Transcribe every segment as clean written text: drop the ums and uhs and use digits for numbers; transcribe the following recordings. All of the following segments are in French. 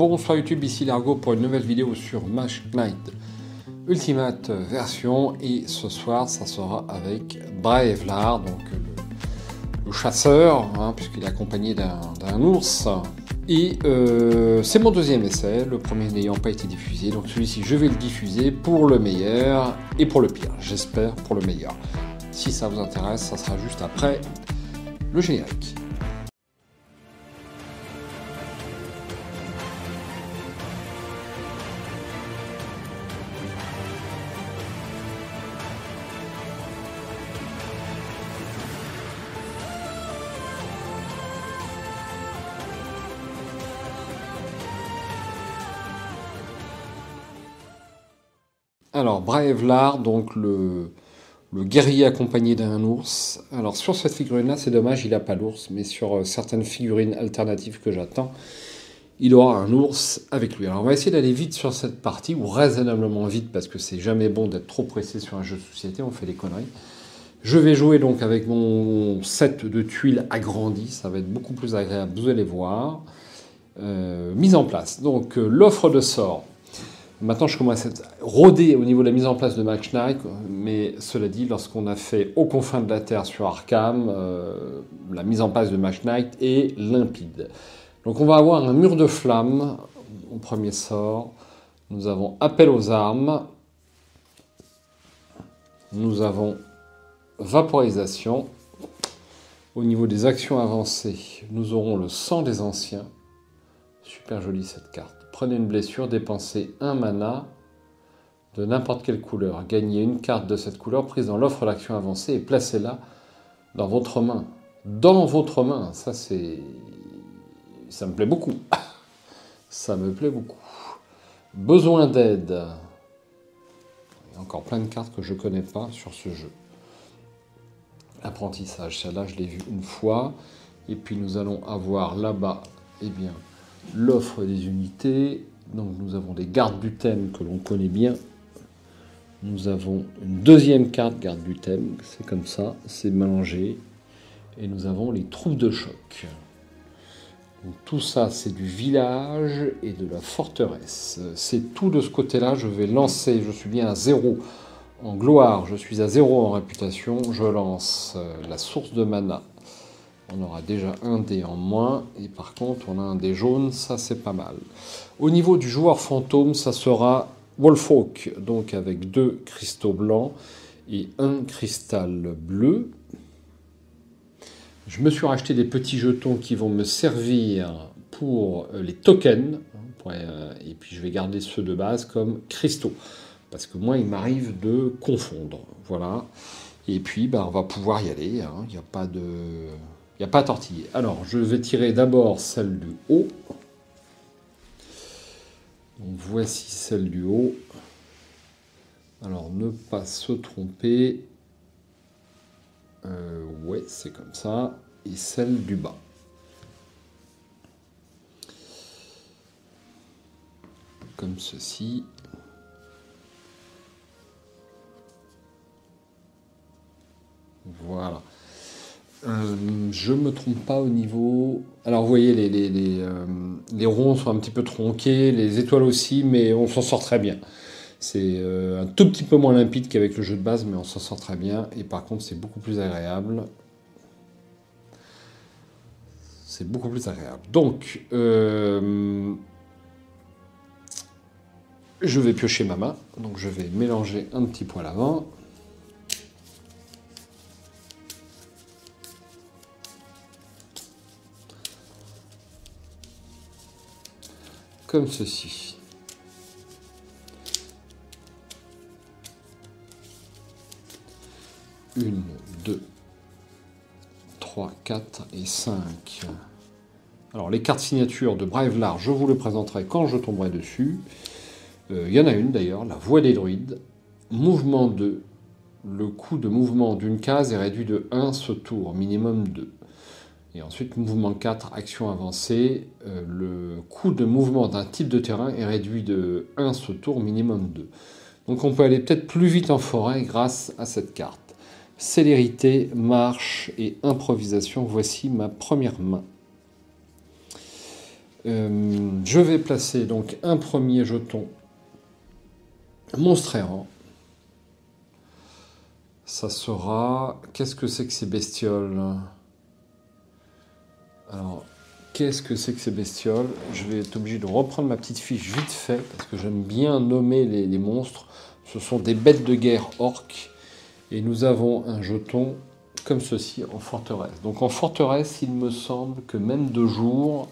Bonsoir YouTube, ici Largo pour une nouvelle vidéo sur Mage Knight Ultimate version, et ce soir ça sera avec Braevlar, donc le chasseur, puisqu'il est accompagné d'un ours. Et c'est mon deuxième essai, le premier n'ayant pas été diffusé, donc celui-ci je vais le diffuser pour le meilleur et pour le pire, j'espère pour le meilleur. Si ça vous intéresse, ça sera juste après le générique. Alors, Braevlar, donc le guerrier accompagné d'un ours. Alors, sur cette figurine-là, c'est dommage, il n'a pas l'ours, mais sur certaines figurines alternatives que j'attends, il aura un ours avec lui. Alors, on va essayer d'aller vite sur cette partie, ou raisonnablement vite, parce que c'est jamais bon d'être trop pressé sur un jeu de société, on fait des conneries. Je vais jouer donc avec mon set de tuiles agrandi, ça va être beaucoup plus agréable, vous allez voir. Mise en place, donc l'offre de sort. Maintenant, je commence à être rodé au niveau de la mise en place de Mage Knight, mais cela dit, lorsqu'on a fait Aux confins de la Terre sur Arkham, la mise en place de Mage Knight est limpide. Donc on va avoir un mur de flammes au premier sort. Nous avons Appel aux armes. Nous avons Vaporisation. Au niveau des actions avancées, nous aurons le sang des anciens. Super jolie cette carte. Prenez une blessure, dépensez un mana de n'importe quelle couleur. Gagnez une carte de cette couleur prise dans l'offre d'action avancée et placez-la dans votre main. Dans votre main, ça me plaît beaucoup. Ça me plaît beaucoup. Besoin d'aide. Il y a encore plein de cartes que je ne connais pas sur ce jeu. Apprentissage, celle-là je l'ai vue une fois. Et puis nous allons avoir là-bas, eh bien, l'offre des unités. Donc nous avons des gardes du thème que l'on connaît bien. Nous avons une deuxième carte garde du thème, c'est comme ça, c'est mélangé. Et nous avons les troupes de choc. Donc tout ça c'est du village et de la forteresse. C'est tout de ce côté-là, je vais lancer, je suis bien à 0 en gloire, je suis à 0 en réputation, je lance la source de mana. On aura déjà un dé en moins, et par contre on a un dé jaune, ça c'est pas mal. Au niveau du joueur fantôme, ça sera Wolfhawk, donc avec 2 cristaux blancs et un cristal bleu. Je me suis racheté des petits jetons qui vont me servir pour les tokens, et puis je vais garder ceux de base comme cristaux, parce que moi il m'arrive de confondre, voilà. Et puis on va pouvoir y aller, il n'y a pas de... Il n'y a pas à tortiller. Alors, je vais tirer d'abord celle du haut. Donc, voici celle du haut. Alors, ne pas se tromper. Ouais, c'est comme ça. Et celle du bas. Comme ceci. Voilà. Je me trompe pas au niveau... Alors vous voyez, les ronds sont un petit peu tronqués, les étoiles aussi, mais on s'en sort très bien. C'est un tout petit peu moins limpide qu'avec le jeu de base, mais on s'en sort très bien. Et par contre, c'est beaucoup plus agréable. C'est beaucoup plus agréable. Donc, je vais piocher ma main. Donc je vais mélanger un petit poil avant. Comme ceci. Une, 2, 3, 4 et 5. Alors, les cartes signatures de Braevlar, je vous les présenterai quand je tomberai dessus. Il y en a une d'ailleurs, la voix des druides. Mouvement 2. Le coût de mouvement d'une case est réduit de 1 ce tour, minimum 2. Et ensuite, mouvement 4, action avancée, le coût de mouvement d'un type de terrain est réduit de 1 ce tour, minimum 2. Donc on peut aller peut-être plus vite en forêt grâce à cette carte. Célérité, marche et improvisation, voici ma première main. Je vais placer donc un premier jeton monstre errant. Ça sera... Qu'est-ce que c'est que ces bestioles? Alors, qu'est-ce que c'est que ces bestioles? Je vais être obligé de reprendre ma petite fiche vite fait, parce que j'aime bien nommer les monstres. Ce sont des bêtes de guerre orques. Et nous avons un jeton comme ceci en forteresse. Donc en forteresse, il me semble que même de jour,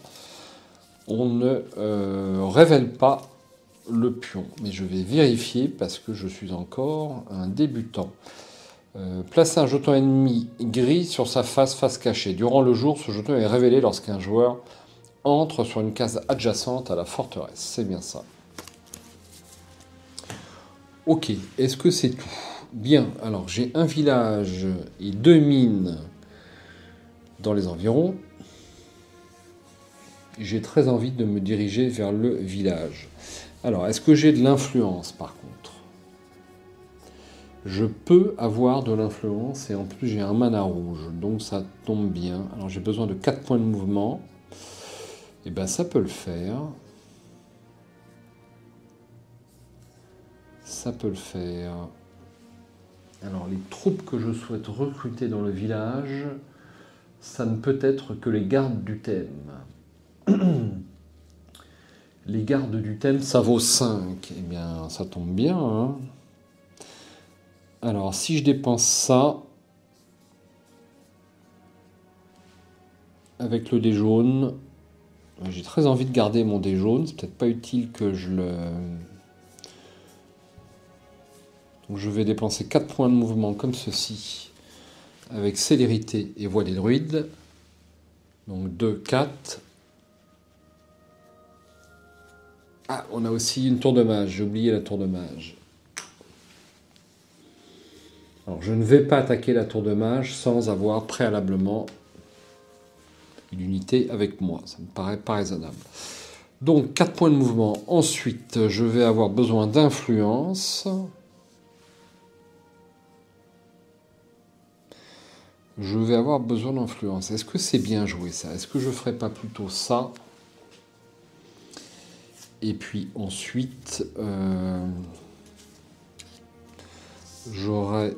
on ne révèle pas le pion. Mais je vais vérifier parce que je suis encore un débutant. Placer un jeton ennemi gris sur sa face cachée. Durant le jour, ce jeton est révélé lorsqu'un joueur entre sur une case adjacente à la forteresse. C'est bien ça. Ok, est-ce que c'est tout? Bien, alors j'ai un village et 2 mines dans les environs. J'ai très envie de me diriger vers le village. Alors, est-ce que j'ai de l'influence par contre? Je peux avoir de l'influence et en plus j'ai un mana rouge, donc ça tombe bien. Alors j'ai besoin de 4 points de mouvement. Et bien ça peut le faire. Ça peut le faire. Alors les troupes que je souhaite recruter dans le village, ça ne peut être que les gardes du thème. Les gardes du thème, ça vaut 5. Eh bien ça tombe bien, hein. Alors si je dépense ça, avec le dé jaune, j'ai très envie de garder mon dé jaune, c'est peut-être pas utile que je le... Donc je vais dépenser 4 points de mouvement comme ceci, avec célérité et voix des druides. Donc 2, 4. Ah, on a aussi une tour de mage, j'ai oublié la tour de mage. Alors je ne vais pas attaquer la tour de mage sans avoir préalablement une unité avec moi, ça me paraît pas raisonnable. Donc 4 points de mouvement. Ensuite, je vais avoir besoin d'influence. Je vais avoir besoin d'influence. Est-ce que c'est bien joué ça? Est-ce que je ferais pas plutôt ça? Et puis ensuite, j'aurais...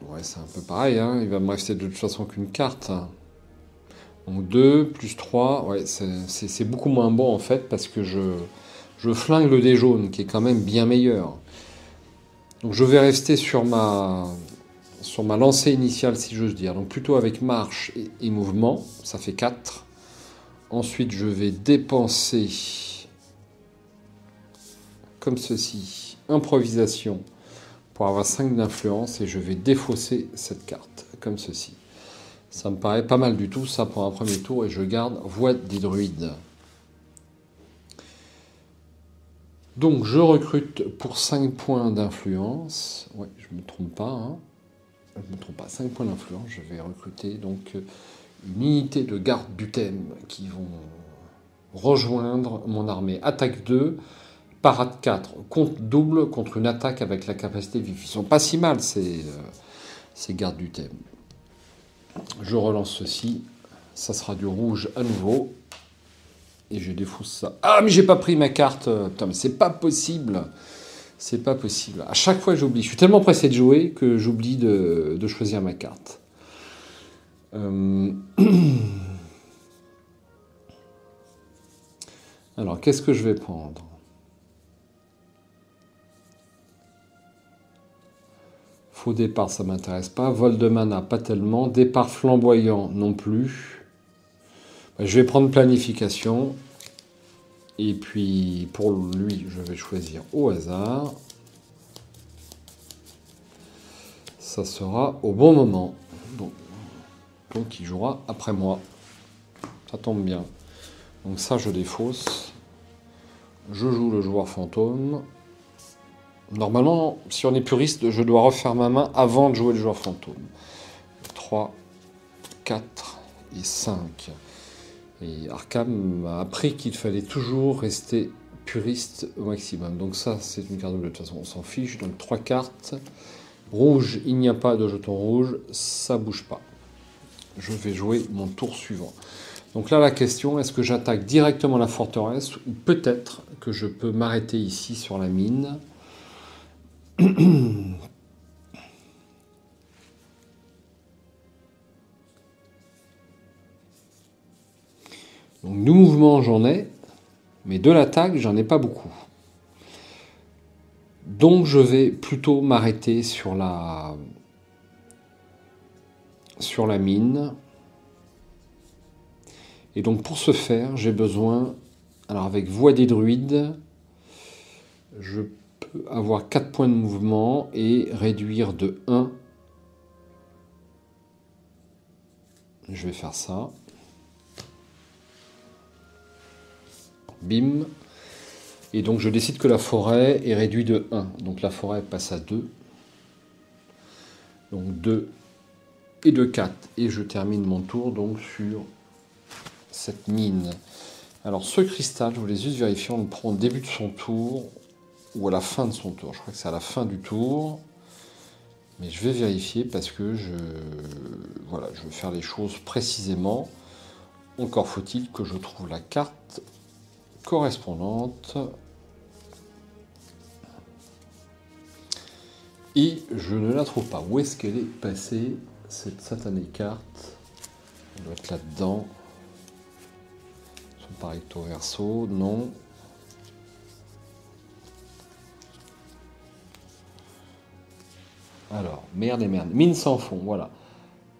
Ouais, c'est un peu pareil, hein. Il va me rester de toute façon qu'une carte. Donc 2 plus 3, ouais, c'est beaucoup moins bon en fait, parce que je flingue le dé jaune, qui est quand même bien meilleur. Donc je vais rester sur ma lancée initiale, si j'ose dire. Donc plutôt avec marche et mouvement, ça fait 4. Ensuite, je vais dépenser, comme ceci, improvisation, pour avoir 5 d'influence, et je vais défausser cette carte, comme ceci. Ça me paraît pas mal du tout, ça, pour un premier tour, et je garde voix des druides. Donc, je recrute pour 5 points d'influence. Ouais, je me trompe pas, hein. Je me trompe pas, 5 points d'influence. Je vais recruter donc une unité de garde du thème qui vont rejoindre mon armée. Attaque 2, parade 4. Compte double contre une attaque avec la capacité vif. Ils sont pas si mal, ces gardes du thème. Je relance ceci. Ça sera du rouge à nouveau. Et je défausse ça. Ah, mais j'ai pas pris ma carte. Putain, mais c'est pas possible. C'est pas possible. À chaque fois, j'oublie. Je suis tellement pressé de jouer que j'oublie de choisir ma carte. Alors, qu'est-ce que je vais prendre? Faux départ, ça m'intéresse pas. Vol de mana, pas tellement. Départ flamboyant, non plus. Je vais prendre planification. Et puis, pour lui, je vais choisir au hasard. Ça sera au bon moment. Donc il jouera après moi. Ça tombe bien. Donc ça, je défausse. Je joue le joueur fantôme. Normalement, si on est puriste, je dois refaire ma main avant de jouer le joueur fantôme. 3, 4 et 5. Et Arkham m'a appris qu'il fallait toujours rester puriste au maximum. Donc ça, c'est une carte bleue. De toute façon, on s'en fiche. Donc 3 cartes. Rouge, il n'y a pas de jeton rouge. Ça bouge pas. Je vais jouer mon tour suivant. Donc là, la question, est-ce que j'attaque directement la forteresse ou peut-être que je peux m'arrêter ici sur la mine. Donc de mouvements, j'en ai, mais de l'attaque, j'en ai pas beaucoup. Donc je vais plutôt m'arrêter sur la mine. Et donc pour ce faire, j'ai besoin, alors avec voie des druides, je peux avoir 4 points de mouvement et réduire de 1. Je vais faire ça. Bim. Et donc je décide que la forêt est réduite de 1. Donc la forêt passe à 2. Donc 2 et de 4. Et je termine mon tour donc sur cette mine. Alors ce cristal, je voulais juste vérifier, on le prend au début de son tour ou à la fin de son tour. Je crois que c'est à la fin du tour. Mais je vais vérifier parce que voilà, je veux faire les choses précisément. Encore faut-il que je trouve la carte correspondante. Et je ne la trouve pas. Où est-ce qu'elle est passée, cette satanée carte? Elle doit être là-dedans. Son recto verso, non. Alors, merde et merde. Mine sans fond, voilà.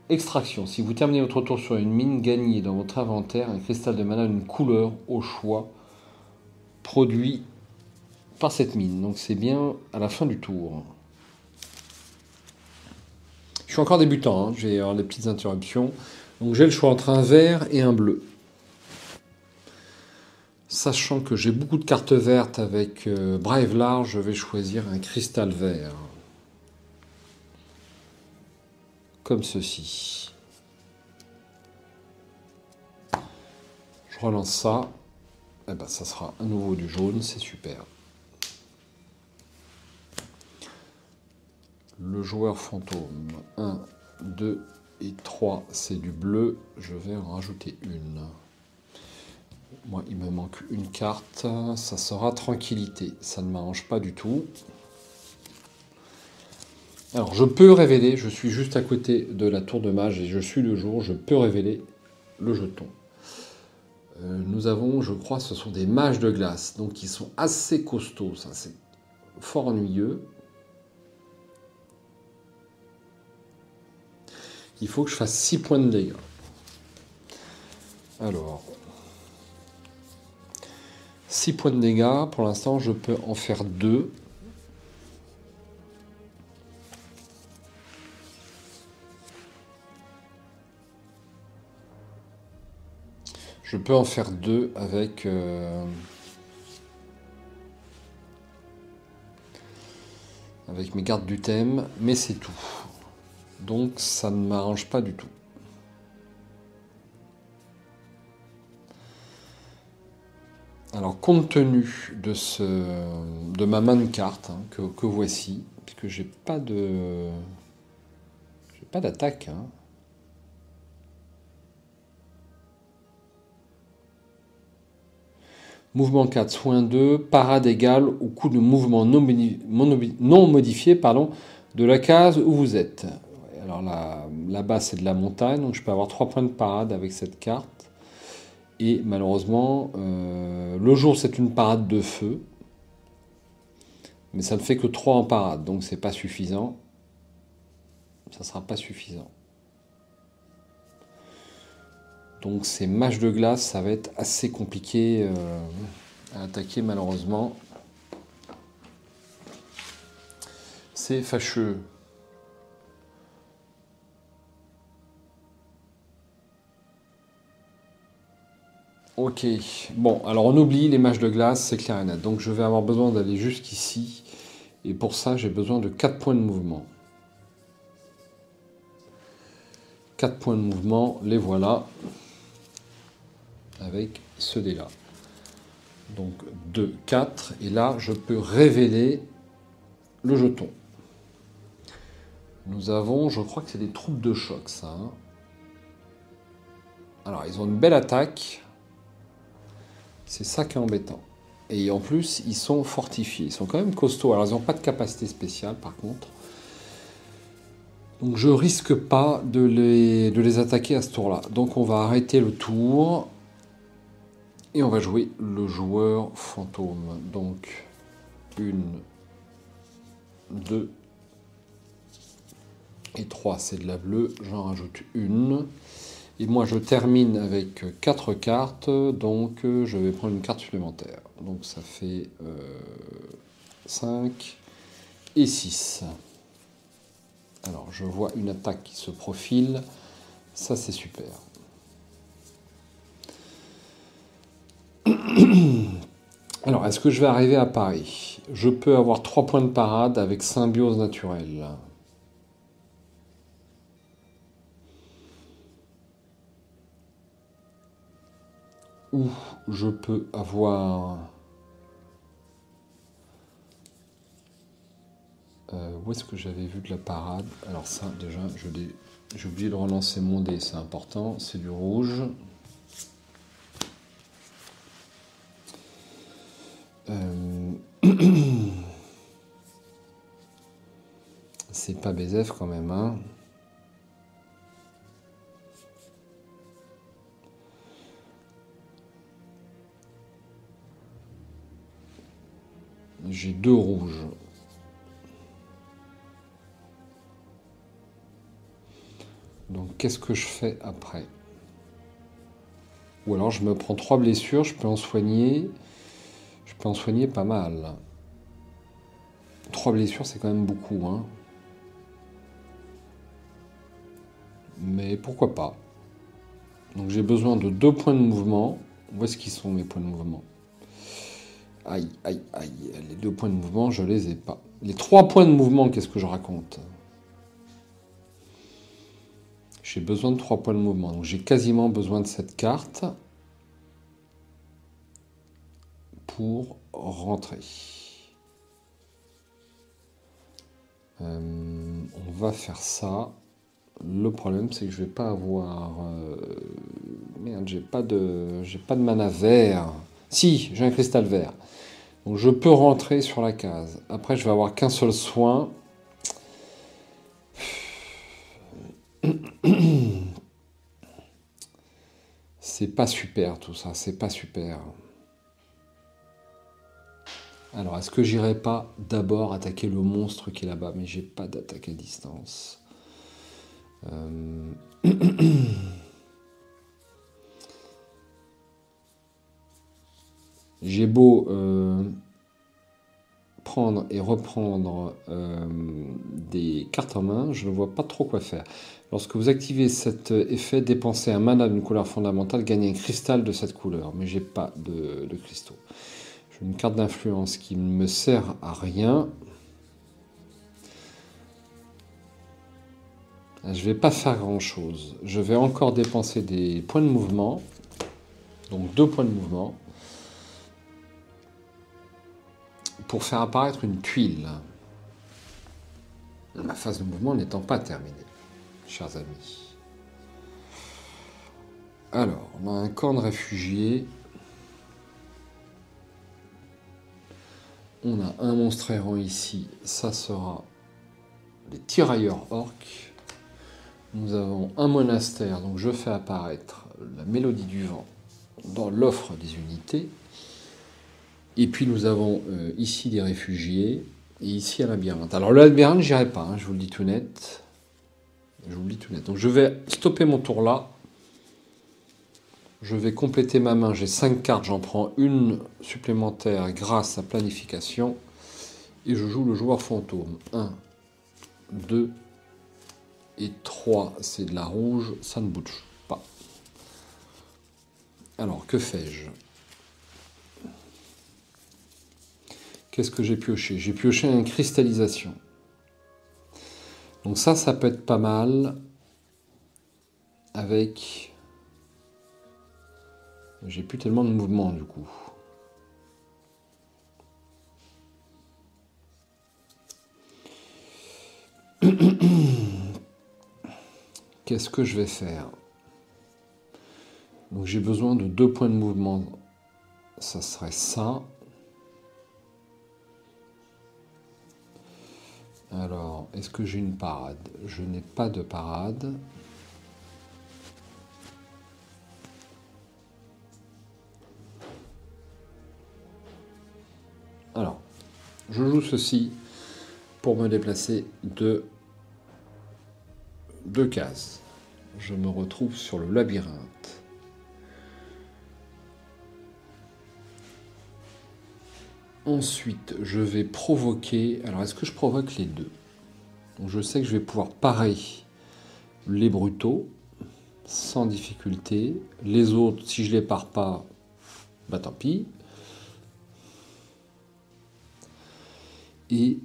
Extraction. Si vous terminez votre tour sur une mine, gagnez dans votre inventaire un cristal de mana d'une couleur au choix produit par cette mine. Donc c'est bien à la fin du tour. Je suis encore débutant, hein. Je vais avoir des petites interruptions. Donc j'ai le choix entre un vert et un bleu. Sachant que j'ai beaucoup de cartes vertes avec Bravelar, je vais choisir un cristal vert. Comme ceci. Je relance ça. Et ben, ça sera à nouveau du jaune, c'est super. Le joueur fantôme. 1, 2 et 3, c'est du bleu. Je vais en rajouter une. Moi, il me manque une carte. Ça sera tranquillité. Ça ne m'arrange pas du tout. Alors, je peux révéler. Je suis juste à côté de la tour de mage et je suis le jour. Je peux révéler le jeton. Nous avons, je crois, ce sont des mages de glace. Donc, ils sont assez costauds. Ça, c'est fort ennuyeux. Il faut que je fasse 6 points de dégâts. Alors, 6 points de dégâts. Pour l'instant, je peux en faire 2. Je peux en faire 2 avec... avec mes gardes du thème, mais c'est tout. Donc ça ne m'arrange pas du tout. Alors compte tenu de ma main de cartes que voici, puisque j'ai pas d'attaque. Mouvement 4, soin 2, parade égale au coup de mouvement non modifié de la case où vous êtes. Alors là-bas c'est de la montagne, donc je peux avoir 3 points de parade avec cette carte. Et malheureusement, le jour c'est une parade de feu. Mais ça ne fait que 3 en parade, donc c'est pas suffisant. Ça sera pas suffisant. Donc ces mages de glace, ça va être assez compliqué à attaquer malheureusement. C'est fâcheux. Ok, bon, alors on oublie les mages de glace, c'est clair et net. Donc je vais avoir besoin d'aller jusqu'ici. Et pour ça, j'ai besoin de 4 points de mouvement. 4 points de mouvement, les voilà. Avec ce dé-là. Donc 2, 4. Et là, je peux révéler le jeton. Nous avons, je crois que c'est des troupes de choc, ça. Alors, ils ont une belle attaque. C'est ça qui est embêtant. Et en plus, ils sont fortifiés. Ils sont quand même costauds. Alors, ils n'ont pas de capacité spéciale, par contre. Donc, je risque pas de les attaquer à ce tour-là. Donc, on va arrêter le tour. Et on va jouer le joueur fantôme. Donc, 1, 2 et 3, c'est de la bleue. J'en rajoute une. Et moi, je termine avec 4 cartes. Donc, je vais prendre une carte supplémentaire. Donc, ça fait 5 et 6. Alors, je vois une attaque qui se profile. Ça, c'est super. Alors, est-ce que je vais arriver à Paris? Je peux avoir 3 points de parade avec symbiose naturelle. Ou je peux avoir... où est-ce que j'avais vu de la parade? Alors ça, déjà, j'ai oublié de relancer mon dé, c'est important. C'est du rouge. C'est pas BZF quand même, hein. J'ai 2 rouges. Donc qu'est-ce que je fais après? Ou alors je me prends 3 blessures, je peux en soigner. Je peux en soigner pas mal. 3 blessures, c'est quand même beaucoup, hein. Mais pourquoi pas? Donc j'ai besoin de 2 points de mouvement. Où est-ce qu'ils sont mes points de mouvement? Aïe, aïe, aïe. Les 2 points de mouvement, je les ai pas. Les 3 points de mouvement, qu'est-ce que je raconte? J'ai besoin de 3 points de mouvement. Donc j'ai quasiment besoin de cette carte pour rentrer. On va faire ça. Le problème, c'est que je vais pas avoir... Merde, j'ai pas de mana vert. Si, j'ai un cristal vert. Donc je peux rentrer sur la case. Après, je vais avoir qu'un seul soin. C'est pas super tout ça, c'est pas super. Alors, est-ce que j'irai pas d'abord attaquer le monstre qui est là-bas? Mais j'ai pas d'attaque à distance. J'ai beau prendre et reprendre des cartes en main, je ne vois pas trop quoi faire. Lorsque vous activez cet effet, dépensez un mana d'une couleur fondamentale, gagnez un cristal de cette couleur. Mais j'ai pas de cristaux. J'ai une carte d'influence qui ne me sert à rien. Je vais pas faire grand chose. Je vais encore dépenser des points de mouvement. Donc 2 points de mouvement. Pour faire apparaître une tuile. Ma phase de mouvement n'étant pas terminée, chers amis. Alors, on a un camp de réfugiés. On a un monstre errant ici. Ça sera les tirailleurs orques. Nous avons un monastère, donc je fais apparaître la mélodie du vent dans l'offre des unités. Et puis nous avons ici des réfugiés et ici un labyrinthe. Alors le labyrinthe, j'irai pas, hein, je vous le dis tout net. Je vous le dis tout net. Donc je vais stopper mon tour là. Je vais compléter ma main. J'ai 5 cartes, j'en prends une supplémentaire grâce à planification. Et je joue le joueur fantôme. 1, 2 et 3. C'est de la rouge, ça ne bouge pas. Alors, que fais-je? Qu'est-ce que j'ai pioché? J'ai pioché une cristallisation. Donc ça peut être pas mal. Avec... J'ai plus tellement de mouvement du coup. Qu'est-ce que je vais faire? Donc j'ai besoin de 2 points de mouvement. Ça serait ça. Alors, est-ce que j'ai une parade? Je n'ai pas de parade. Alors, je joue ceci pour me déplacer de 2 cases. Je me retrouve sur le labyrinthe. Ensuite, je vais provoquer... Alors, est-ce que je provoque les deux? Donc, je sais que je vais pouvoir parer les brutaux sans difficulté. Les autres, si je les pare pas, bah tant pis. Et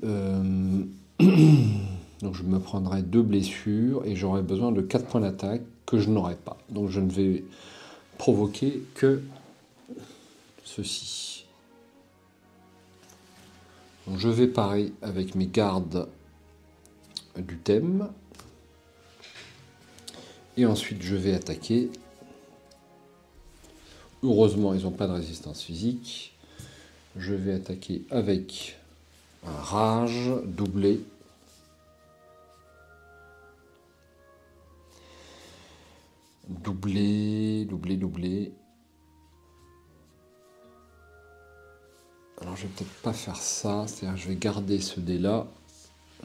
donc je me prendrai 2 blessures et j'aurai besoin de 4 points d'attaque que je n'aurai pas. Donc je ne vais provoquer que ceci. Donc je vais parer avec mes gardes du thème. Et ensuite je vais attaquer. Heureusement ils n'ont pas de résistance physique. Je vais attaquer avec un rage doublé. Doublé. Alors je vais peut-être pas faire ça, c'est-à-dire que je vais garder ce dé là.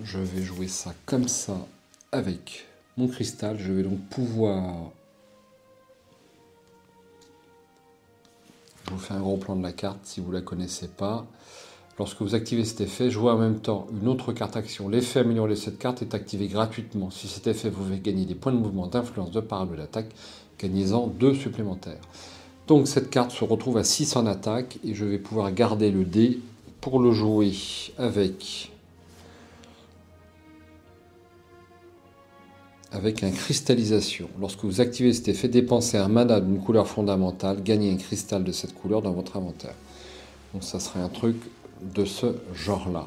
Je vais jouer ça comme ça avec mon cristal. Je vais donc pouvoir... Je vous fais un gros plan de la carte si vous ne la connaissez pas. Lorsque vous activez cet effet, jouez en même temps une autre carte action. L'effet amélioré de cette carte est activé gratuitement. Si cet effet vous fait gagner des points de mouvement, d'influence, de parade ou d'attaque, gagnez-en 2 supplémentaires. Donc cette carte se retrouve à 6 en attaque et je vais pouvoir garder le dé pour le jouer avec un cristallisation. Lorsque vous activez cet effet, dépensez un mana d'une couleur fondamentale, gagnez un cristal de cette couleur dans votre inventaire. Donc ça serait un truc de ce genre-là.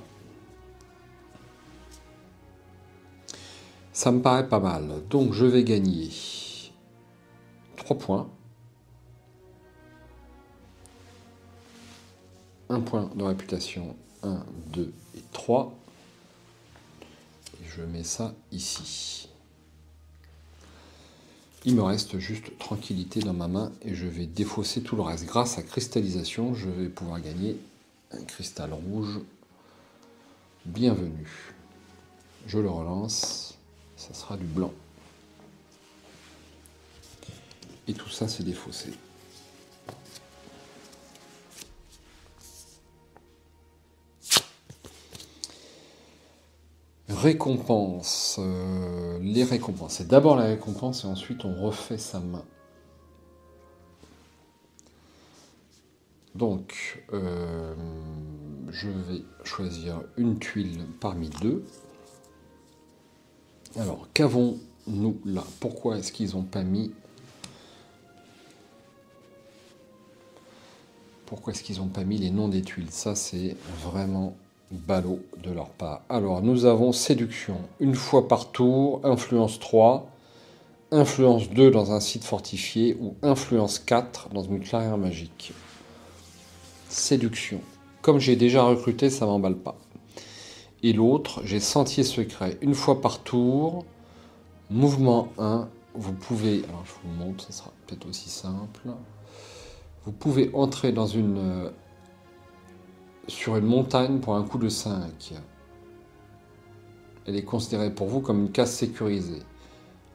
Ça me paraît pas mal. Donc je vais gagner 3 points. 1 point de réputation. 1, 2 et 3. Et je mets ça ici. Il me reste juste tranquillité dans ma main et je vais défausser tout le reste. Grâce à cristallisation, je vais pouvoir gagner un cristal rouge. Bienvenue. Je le relance. Ça sera du blanc. Et tout ça, c'est défaussé. Récompense. Les récompenses. C'est d'abord la récompense et ensuite on refait sa main. Donc, je vais choisir une tuile parmi 2. Alors, qu'avons-nous là? Pourquoi est-ce qu'ils n'ont pas mis... Pourquoi est-ce qu'ils n'ont pas mis les noms des tuiles? Ça, c'est vraiment ballot de leur part. Alors, nous avons séduction. Une fois par tour, influence 3, influence 2 dans un site fortifié ou influence 4 dans une clairière magique. Séduction. Comme j'ai déjà recruté, ça m'emballe pas. Et l'autre, j'ai sentier secret. Une fois par tour, mouvement 1, vous pouvez... Alors, je vous le montre, ça sera peut-être aussi simple. Vous pouvez entrer dans sur une montagne pour un coup de 5. Elle est considérée pour vous comme une case sécurisée.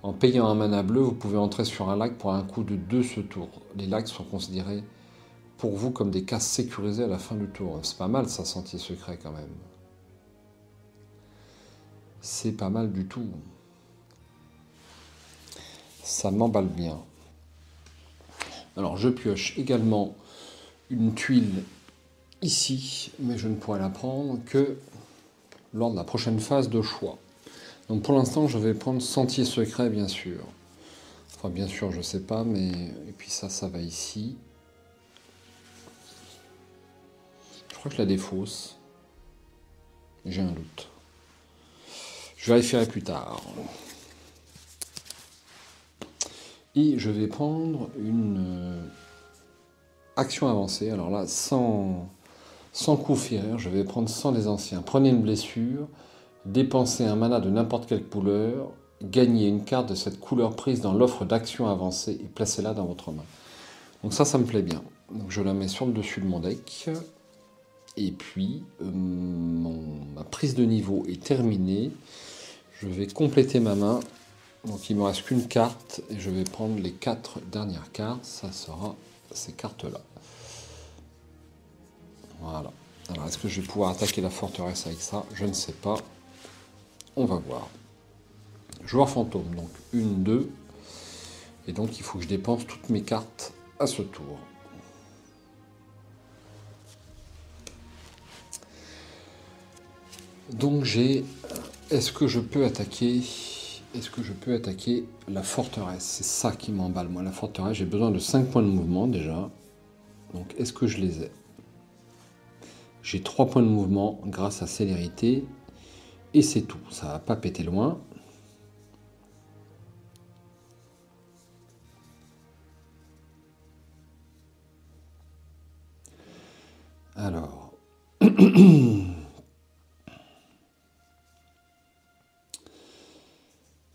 En payant un mana bleu, vous pouvez entrer sur un lac pour un coup de 2 ce tour. Les lacs sont considérés pour vous comme des cases sécurisées à la fin du tour. C'est pas mal ça, sentier secret quand même. C'est pas mal du tout. Ça m'emballe bien. Alors je pioche également une tuile ici, mais je ne pourrai la prendre que lors de la prochaine phase de choix. Donc pour l'instant, je vais prendre sentier secret, bien sûr. Enfin, bien sûr, je sais pas, mais... Et puis ça va ici. Je crois que je la défausse. J'ai un doute. Je vérifierai plus tard. Et je vais prendre une action avancée. Alors là, sans coup férir, je vais prendre 100 des anciens. Prenez une blessure, dépensez un mana de n'importe quelle couleur, gagnez une carte de cette couleur prise dans l'offre d'action avancée et placez-la dans votre main. Donc ça me plaît bien. Donc je la mets sur le dessus de mon deck. Et puis, ma prise de niveau est terminée. Je vais compléter ma main. Donc il me reste qu'une carte et je vais prendre les 4 dernières cartes. Ça sera ces cartes-là. Voilà. Alors est-ce que je vais pouvoir attaquer la forteresse avec ça? Je ne sais pas. On va voir. Joueur fantôme, donc 1, 2. Et donc il faut que je dépense toutes mes cartes à ce tour. Donc j'ai... Est-ce que je peux attaquer la forteresse? C'est ça qui m'emballe, moi. La forteresse, j'ai besoin de 5 points de mouvement déjà. Donc est-ce que je les ai? J'ai 3 points de mouvement grâce à célérité. Et c'est tout. Ça va pas péter loin. Alors...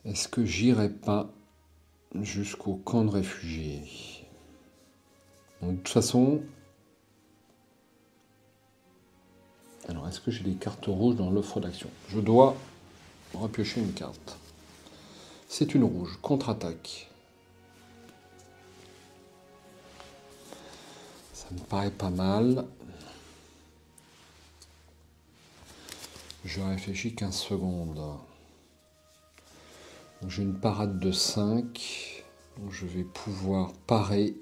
Est-ce que j'irai pas jusqu'au camp de réfugiés? Donc, de toute façon... Alors, est-ce que j'ai des cartes rouges dans l'offre d'action? Je dois repiocher une carte. C'est une rouge, contre-attaque. Ça me paraît pas mal. Je réfléchis 15 secondes. J'ai une parade de 5. Donc je vais pouvoir parer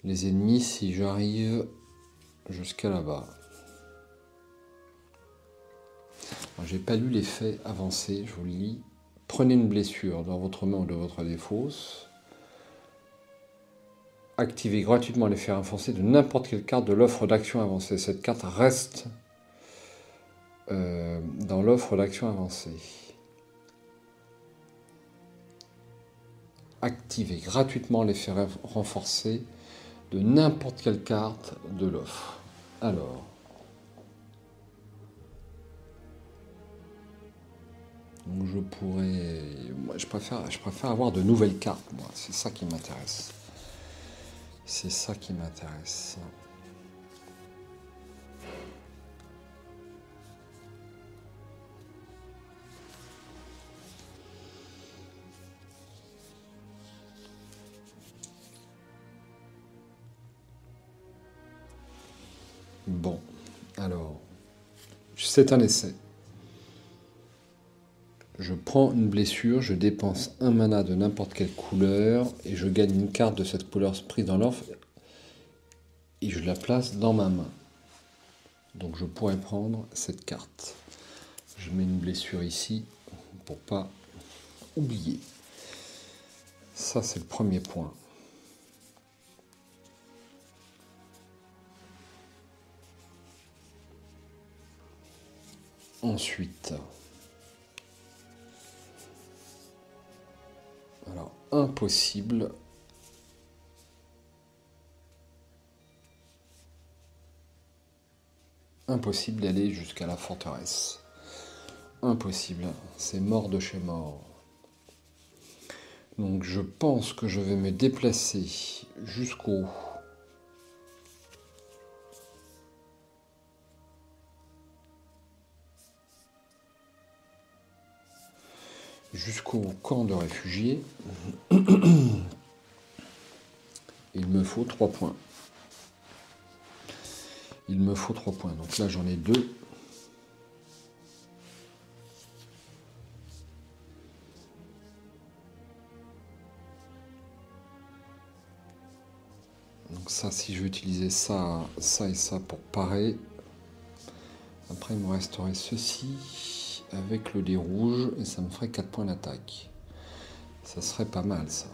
les ennemis si j'arrive jusqu'à là-bas. J'ai pas lu l'effet avancé, je vous le lis. Prenez une blessure dans votre main ou de votre défausse. Activez gratuitement l'effet renforcé de n'importe quelle carte de l'offre d'action avancée. Cette carte reste dans l'offre d'action avancée. Activez gratuitement l'effet renforcé de n'importe quelle carte de l'offre. Alors, donc je pourrais... Moi, je préfère avoir de nouvelles cartes, moi. C'est ça qui m'intéresse. C'est ça qui m'intéresse. Bon, alors, c'est un essai. Je prends une blessure, je dépense un mana de n'importe quelle couleur et je gagne une carte de cette couleur prise dans l'offre et je la place dans ma main. Donc je pourrais prendre cette carte. Je mets une blessure ici pour pas oublier. Ça, c'est le premier point. Ensuite, alors, impossible. Impossible d'aller jusqu'à la forteresse. Impossible. C'est mort de chez mort. Donc je pense que je vais me déplacer jusqu'au camp de réfugiés. Il me faut 3 points. Il me faut 3 points. Donc là, j'en ai 2. Donc ça, si je veux utiliser ça, ça et ça pour parer. Après, il me resterait ceci avec le dé rouge et ça me ferait 4 points d'attaque. Ça serait pas mal, ça.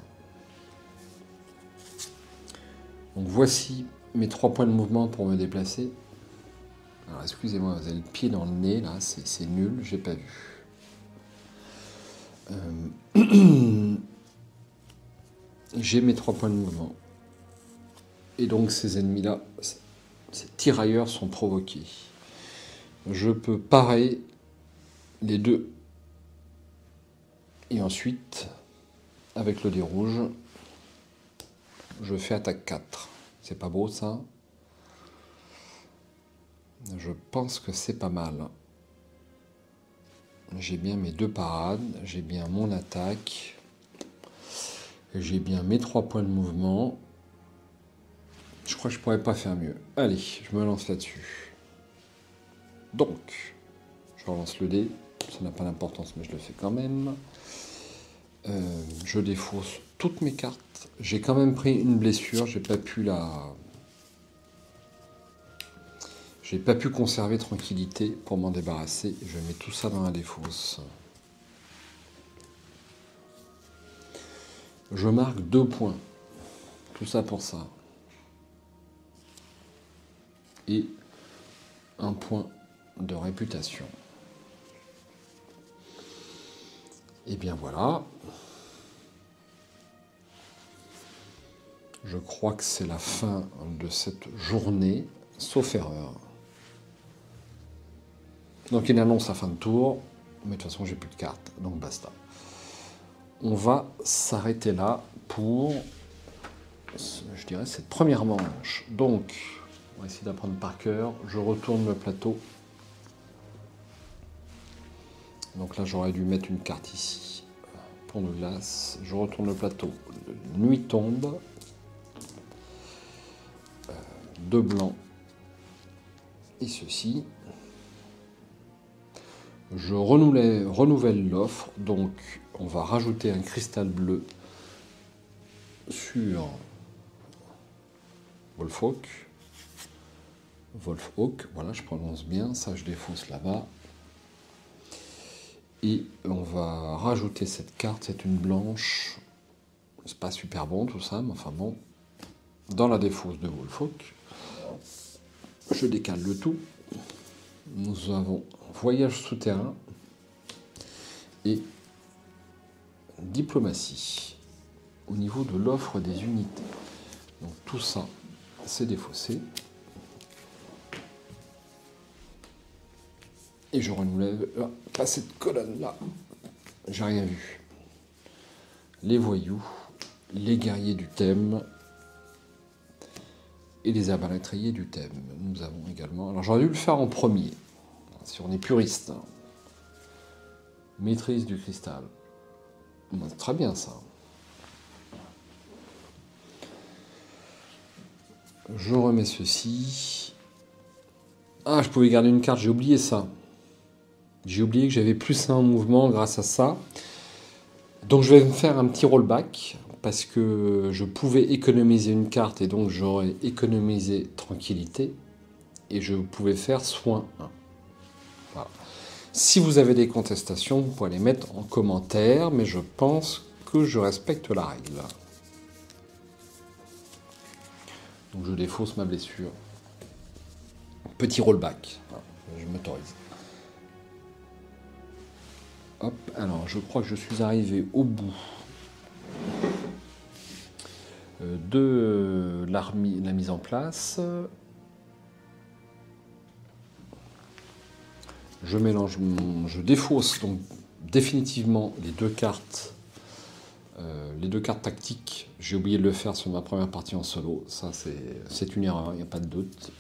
Donc voici mes 3 points de mouvement pour me déplacer. Alors excusez-moi, vous avez le pied dans le nez, là, c'est nul, j'ai pas vu. j'ai mes 3 points de mouvement. Et donc ces ennemis-là, ces tirailleurs sont provoqués. Je peux parer les deux. Et ensuite, avec le dé rouge, je fais attaque 4. C'est pas beau ça? Je pense que c'est pas mal. J'ai bien mes 2 parades, j'ai bien mon attaque, j'ai bien mes 3 points de mouvement. Je crois que je pourrais pas faire mieux. Allez, je me lance là-dessus. Donc, je relance le dé. Ça n'a pas d'importance, mais je le fais quand même. Je défausse toutes mes cartes. J'ai quand même pris une blessure. J'ai pas pu conserver tranquillité pour m'en débarrasser. Je mets tout ça dans la défausse. Je marque 2 points. Tout ça pour ça. Et 1 point de réputation. Et bien voilà. Je crois que c'est la fin de cette journée, sauf erreur. Donc il annonce la fin de tour, mais de toute façon j'ai plus de cartes, donc basta. On va s'arrêter là pour, je dirais, cette première manche. Donc, on va essayer d'apprendre par cœur. Je retourne le plateau. Donc là j'aurais dû mettre une carte ici. Pont de glace. Je retourne le plateau. Nuit tombe. 2 blancs. Et ceci. Je renouvelle l'offre, donc on va rajouter un cristal bleu sur Wolfhawk. Wolfhawk, voilà, je prononce bien, ça je défausse là-bas. Et on va rajouter cette carte, c'est une blanche. C'est pas super bon tout ça, mais enfin bon. Dans la défausse de Wolfhawk, je décale le tout. Nous avons voyage souterrain et diplomatie au niveau de l'offre des unités. Donc tout ça, c'est défaussé. Et je renouvelle pas cette colonne-là. J'ai rien vu. Les voyous, les guerriers du thème et les arbalétriers du thème. Nous avons également... Alors j'aurais dû le faire en premier, si on est puriste. Maîtrise du cristal. C'est très bien ça. Je remets ceci. Ah, je pouvais garder une carte, j'ai oublié ça. J'ai oublié que j'avais plus 1 en mouvement grâce à ça. Donc je vais me faire un petit rollback, parce que je pouvais économiser une carte, et donc j'aurais économisé tranquillité, et je pouvais faire soin 1. Voilà. Si vous avez des contestations, vous pouvez les mettre en commentaire, mais je pense que je respecte la règle. Donc je défausse ma blessure. Petit rollback, voilà, je m'autorise. Hop, alors je crois que je suis arrivé au bout de la mise en place. Je mélange, je défausse donc définitivement les 2 cartes, tactiques. J'ai oublié de le faire sur ma première partie en solo. Ça, c'est une erreur, il n'y a pas de doute.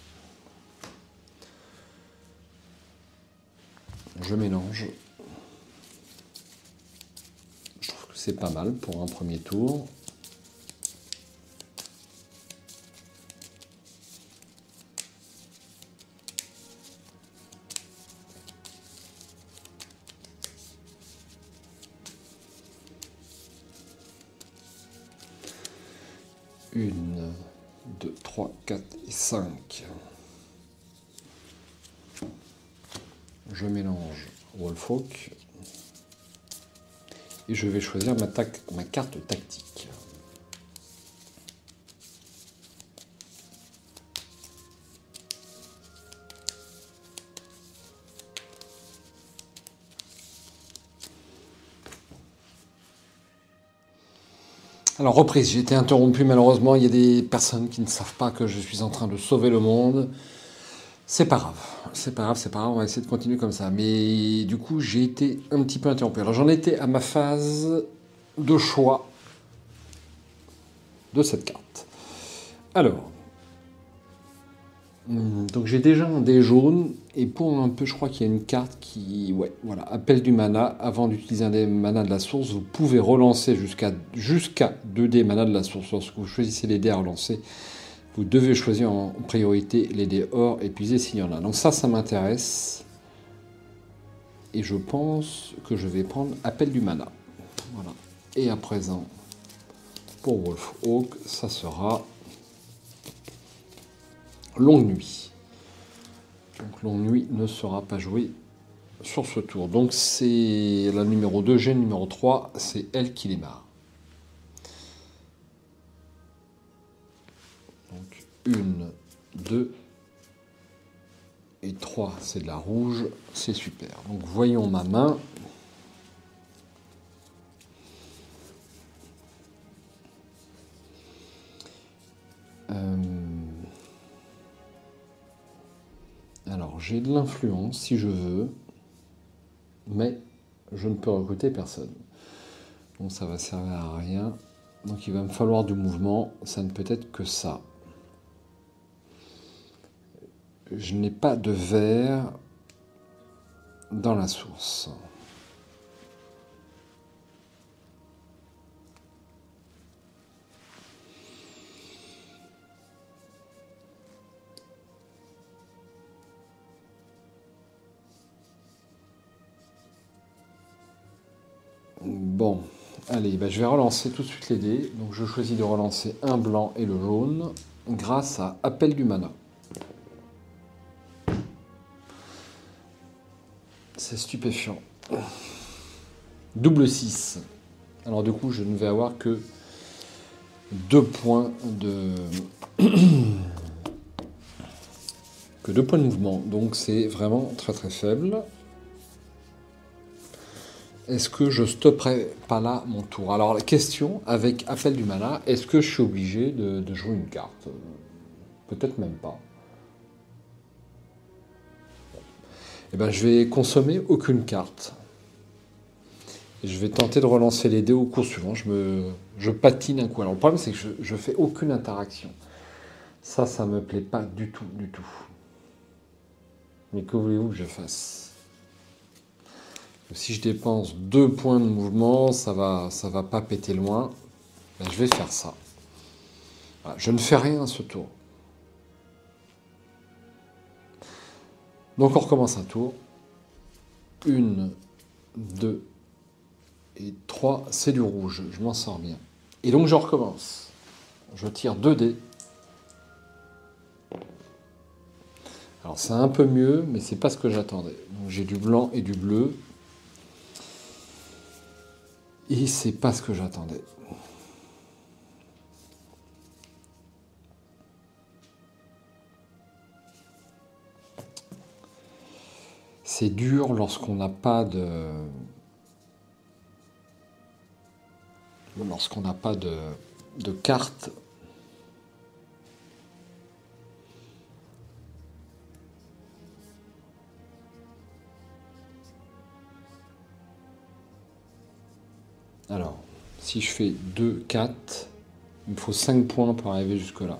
Je mélange. Je trouve que c'est pas mal pour un premier tour. Une, 2, 3, 4 et 5. Je mélange Wolfhawk et je vais choisir ma carte tactique. Alors, reprise, j'ai été interrompu malheureusement. Il y a des personnes qui ne savent pas que je suis en train de sauver le monde. C'est pas grave, c'est pas grave, c'est pas grave, on va essayer de continuer comme ça. Mais du coup, j'ai été un petit peu interrompu. Alors, j'en étais à ma phase de choix de cette carte. Alors, donc j'ai déjà un dé jaune, et pour un peu, je crois qu'il y a une carte qui, ouais, voilà, appel du mana. Avant d'utiliser un dé mana de la source, vous pouvez relancer jusqu'à 2 dés mana de la source. Lorsque vous choisissez les dés à relancer, vous devez choisir en priorité les dés or épuisés s'il y en a. Donc ça m'intéresse. Et je pense que je vais prendre appel du mana. Voilà. Et à présent, pour Wolfhawk, ça sera longue nuit. Donc longue nuit ne sera pas jouée sur ce tour. Donc c'est la numéro 2, G numéro 3, c'est elle qui démarre. Donc 1, 2 et 3, c'est de la rouge, c'est super. Donc voyons ma main. Alors j'ai de l'influence si je veux, mais je ne peux recruter personne. Donc ça va servir à rien. Donc il va me falloir du mouvement, ça ne peut être que ça. Je n'ai pas de vert dans la source. Bon, allez, je vais relancer tout de suite les dés. Donc je choisis de relancer un blanc et le jaune grâce à appel du mana. C'est stupéfiant. Double 6. Alors du coup, je ne vais avoir que 2 points de... que 2 points de mouvement. Donc c'est vraiment très très faible. Est-ce que je stopperai pas là mon tour? Alors la question, avec appel du mana, est-ce que je suis obligé de jouer une carte? Peut-être même pas. Eh ben, je vais consommer aucune carte. Et je vais tenter de relancer les dés au cours suivant. Je patine un coup. Alors le problème, c'est que je fais aucune interaction. Ça me plaît pas du tout, du tout. Mais que voulez-vous que je fasse? Si je dépense 2 points de mouvement, ça va pas péter loin. Ben, je vais faire ça. Voilà, je ne fais rien à ce tour. Donc on recommence un tour. 1, 2 et 3, c'est du rouge. Je m'en sors bien. Et donc je recommence. Je tire 2 dés. Alors c'est un peu mieux, mais c'est pas ce que j'attendais. Donc j'ai du blanc et du bleu. Et c'est pas ce que j'attendais. C'est dur lorsqu'on n'a pas de... Lorsqu'on n'a pas de carte. Alors, si je fais 2, 4, il me faut 5 points pour arriver jusque-là.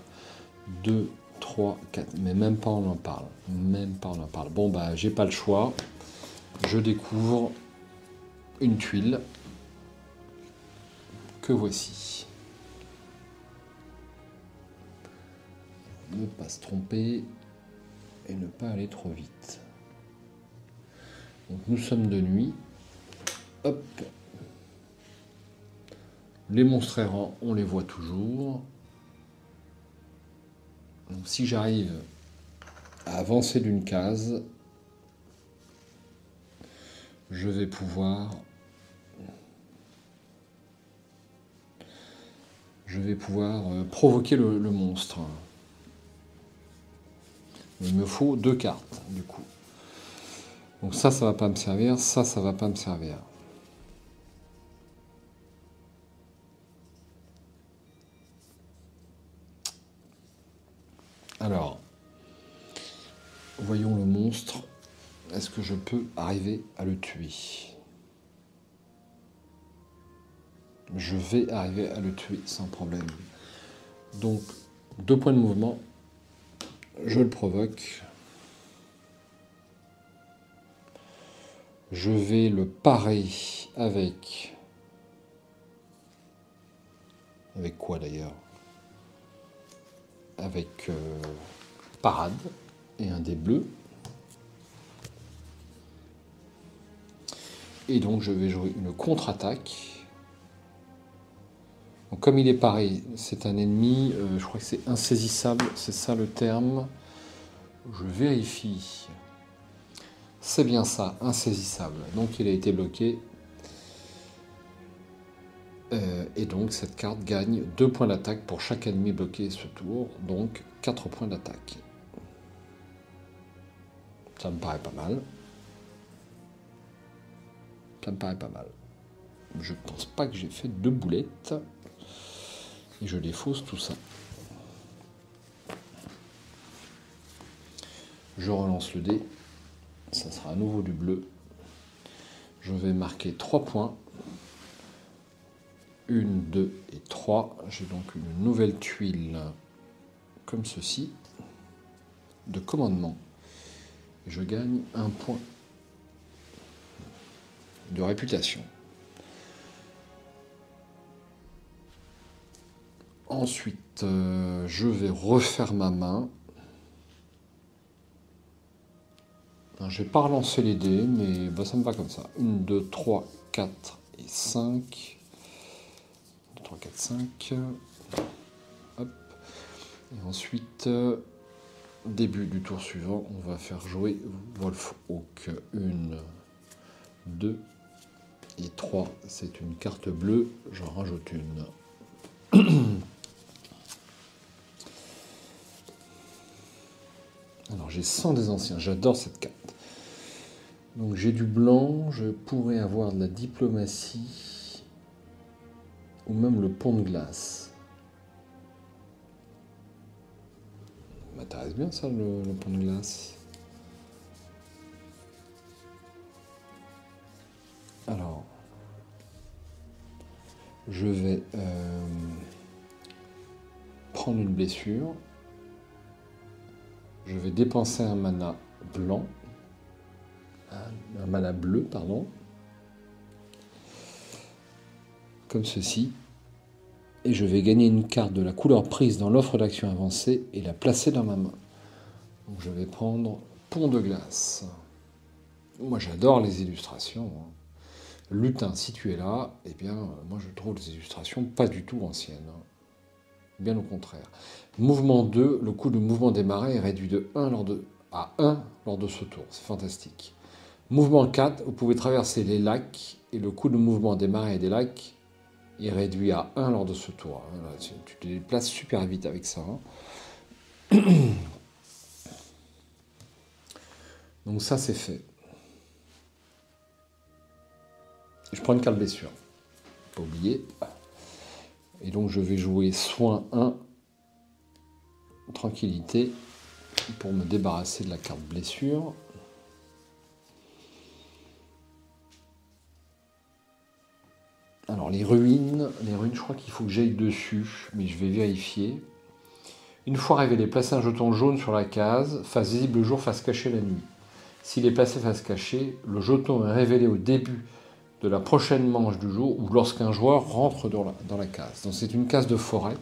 2, 3, 4. Mais même pas on en parle. Même pas on en parle. Bon, j'ai pas le choix. Je découvre une tuile que voici. Ne pas se tromper et ne pas aller trop vite. Donc nous sommes de nuit. Hop. Les monstres errants, on les voit toujours. Donc si j'arrive à avancer d'une case, je vais pouvoir provoquer le monstre. Il me faut 2 cartes, du coup. Donc ça va pas me servir, ça va pas me servir. Voyons le monstre. Est-ce que je peux arriver à le tuer? Je vais arriver à le tuer sans problème. Donc, 2 points de mouvement. Je le provoque. Je vais le parer avec... Avec quoi d'ailleurs? Avec parade et un dé bleu. Et donc je vais jouer une contre-attaque. Donc, comme il est paré, c'est un ennemi, je crois que c'est insaisissable, c'est ça le terme. Je vérifie. C'est bien ça, insaisissable. Donc il a été bloqué. Et donc cette carte gagne 2 points d'attaque pour chaque ennemi bloqué ce tour. Donc 4 points d'attaque. Ça me paraît pas mal. Ça me paraît pas mal. Je pense pas que j'ai fait 2 boulettes. Et je défausse tout ça. Je relance le dé. Ça sera à nouveau du bleu. Je vais marquer 3 points. 1, 2 et 3. J'ai donc une nouvelle tuile comme ceci de commandement. Je gagne 1 point de réputation. Ensuite, je vais refaire ma main. Je vais pas relancer les dés, mais bah, ça me va comme ça. 1, 2, 3, 4 et 5. 2, 3, 4, 5. Hop. Et ensuite, début du tour suivant, on va faire jouer Wolf-Hawk. 1, 2 et 3. C'est une carte bleue. J'en rajoute une. Alors j'ai 100 des anciens, j'adore cette carte. Donc j'ai du blanc, je pourrais avoir de la diplomatie, ou même le pont de glace. Ça m'intéresse bien ça, le pont de glace. Alors, je vais prendre une blessure. Je vais dépenser un mana blanc. Un mana bleu, pardon. Comme ceci. Et je vais gagner une carte de la couleur prise dans l'offre d'action avancée et la placer dans ma main. Donc je vais prendre pont de glace. Moi j'adore les illustrations. Lutin, si tu es là, eh bien moi je trouve les illustrations pas du tout anciennes. Bien au contraire. Mouvement 2, le coût de mouvement des marais est réduit de 1 à 1 lors de ce tour. C'est fantastique. Mouvement 4, vous pouvez traverser les lacs et le coût de mouvement des marais et des lacs est réduit à 1 lors de ce tour. Voilà, tu te déplaces super vite avec ça. Donc ça c'est fait. Je prends une carte blessure. Pas oublier. Et donc je vais jouer soin 1, tranquillité, pour me débarrasser de la carte blessure. Alors les ruines, je crois qu'il faut que j'aille dessus, mais je vais vérifier. Une fois révélé, placez un jeton jaune sur la case, face visible le jour, face cachée la nuit. S'il est placé face cachée, le jeton est révélé au début de la prochaine manche du jour ou lorsqu'un joueur rentre dans la case. Donc c'est une case de forêt.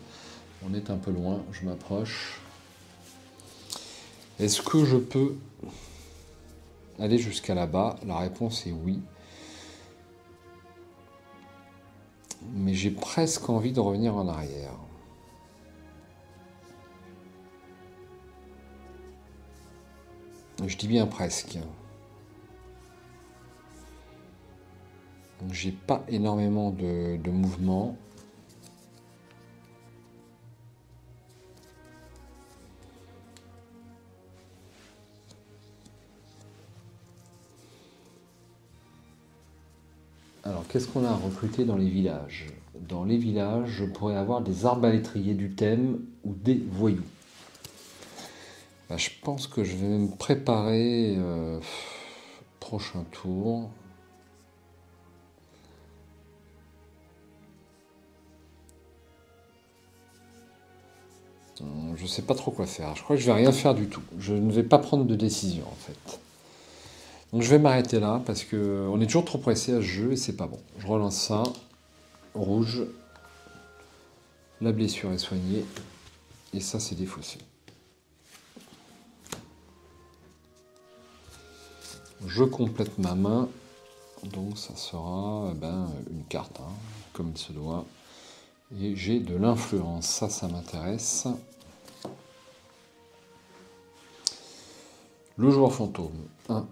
On est un peu loin, je m'approche. Est-ce que je peux aller jusqu'à là-bas? La réponse est oui. Mais j'ai presque envie de revenir en arrière. Je dis bien presque. Donc j'ai pas énormément de mouvement. Alors qu'est-ce qu'on a à recruter dans les villages? Dans les villages, je pourrais avoir des arbalétriers du thème ou des voyous. Bah, je pense que je vais me préparer prochain tour. Je sais pas trop quoi faire. Je crois que je vais rien faire du tout. Je ne vais pas prendre de décision en fait. Donc je vais m'arrêter là parce que on est toujours trop pressé à ce jeu et c'est pas bon. Je relance ça. Rouge. La blessure est soignée. Et ça c'est défaussé. Je complète ma main. Donc ça sera une carte, hein, comme il se doit. Et j'ai de l'influence. Ça m'intéresse. Le joueur fantôme. 1,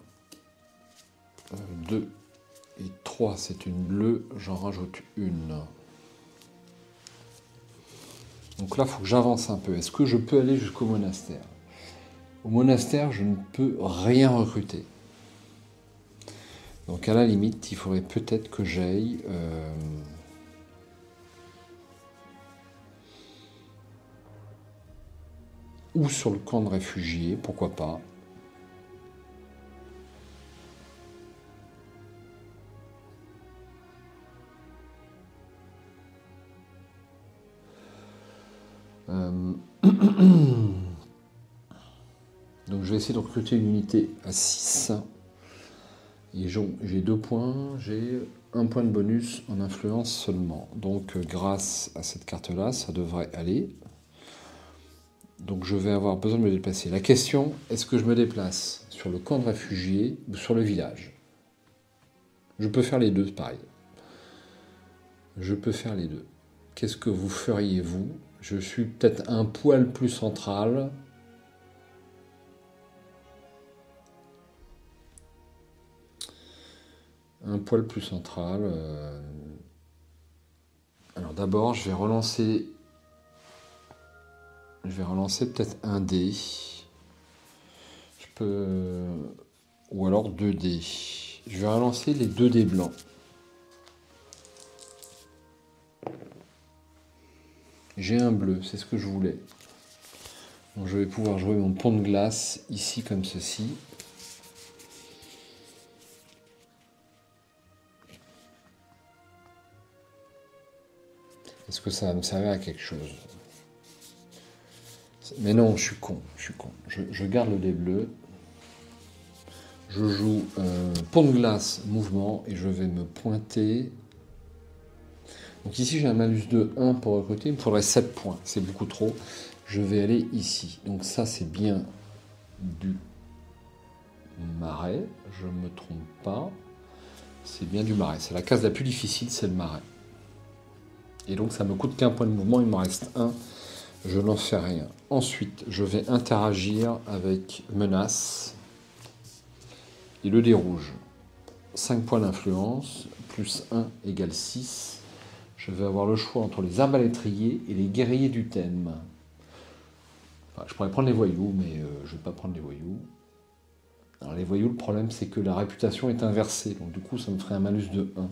2 et 3, c'est une bleue. J'en rajoute une. Donc là, il faut que j'avance un peu. Est-ce que je peux aller jusqu'au monastère? Au monastère, je ne peux rien recruter. Donc à la limite, il faudrait peut-être que j'aille... ou sur le camp de réfugiés, pourquoi pas. Donc je vais essayer de recruter une unité à 6. Et j'ai 2 points, j'ai 1 point de bonus en influence seulement. Donc grâce à cette carte-là, ça devrait aller. Donc je vais avoir besoin de me déplacer. La question, est-ce que je me déplace sur le camp de réfugiés ou sur le village? Je peux faire les deux, pareil. Je peux faire les deux. Qu'est-ce que vous feriez, vous? Je suis peut-être un poil plus central. Un poil plus central. Alors d'abord, je vais relancer peut-être un dé. Je peux... Ou alors 2 dés. Je vais relancer les 2 dés blancs. J'ai un bleu, c'est ce que je voulais. Donc je vais pouvoir jouer mon pont de glace ici comme ceci. Est-ce que ça va me servir à quelque chose? Mais non, je suis con. Je garde le dé bleu. Je joue pont de glace, mouvement, et je vais me pointer. Donc ici j'ai un malus de 1 pour recruter, il me faudrait 7 points, c'est beaucoup trop. Je vais aller ici. Donc ça c'est bien du marais, je ne me trompe pas. C'est bien du marais, c'est la case la plus difficile, c'est le marais. Et donc ça me coûte qu'un point de mouvement, il m'en reste 1. Je n'en fais rien. Ensuite, je vais interagir avec menace et le dé rouge. 5 points d'influence, plus 1 égale 6. Je vais avoir le choix entre les arbalétriers et les guerriers du thème. Enfin, je pourrais prendre les voyous, mais je ne vais pas prendre les voyous. Alors les voyous, le problème c'est que la réputation est inversée, donc du coup ça me ferait un malus de 1.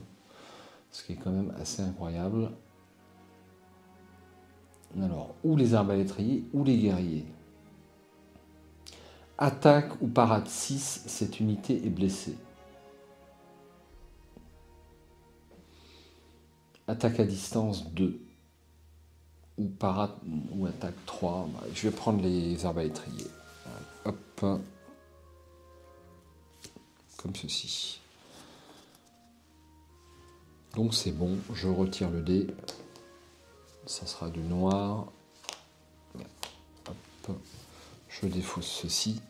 Ce qui est quand même assez incroyable. Alors, ou les arbalétriers ou les guerriers. Attaque ou parade 6, cette unité est blessée. Attaque à distance 2. Ou parade ou attaque 3. Je vais prendre les arbalétriers. Hop. Comme ceci. Donc c'est bon, je retire le dé. Ça sera du noir. Hop. Je défausse ceci.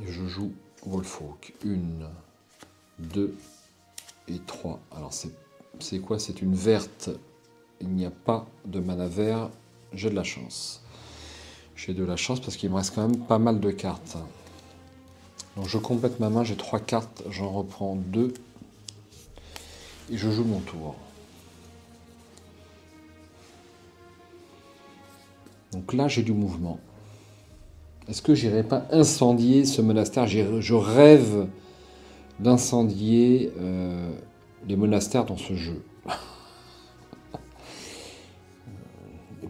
Et je joue Wolfhawk. 1, 2 et 3. Alors c'est quoi? C'est une verte. Il n'y a pas de mana vert. J'ai de la chance. J'ai de la chance parce qu'il me reste quand même pas mal de cartes. Donc je complète ma main, j'ai 3 cartes, j'en reprends 2. Et je joue mon tour. Donc là j'ai du mouvement. Est-ce que j'irai pas incendier ce monastère? Je rêve d'incendier les monastères dans ce jeu.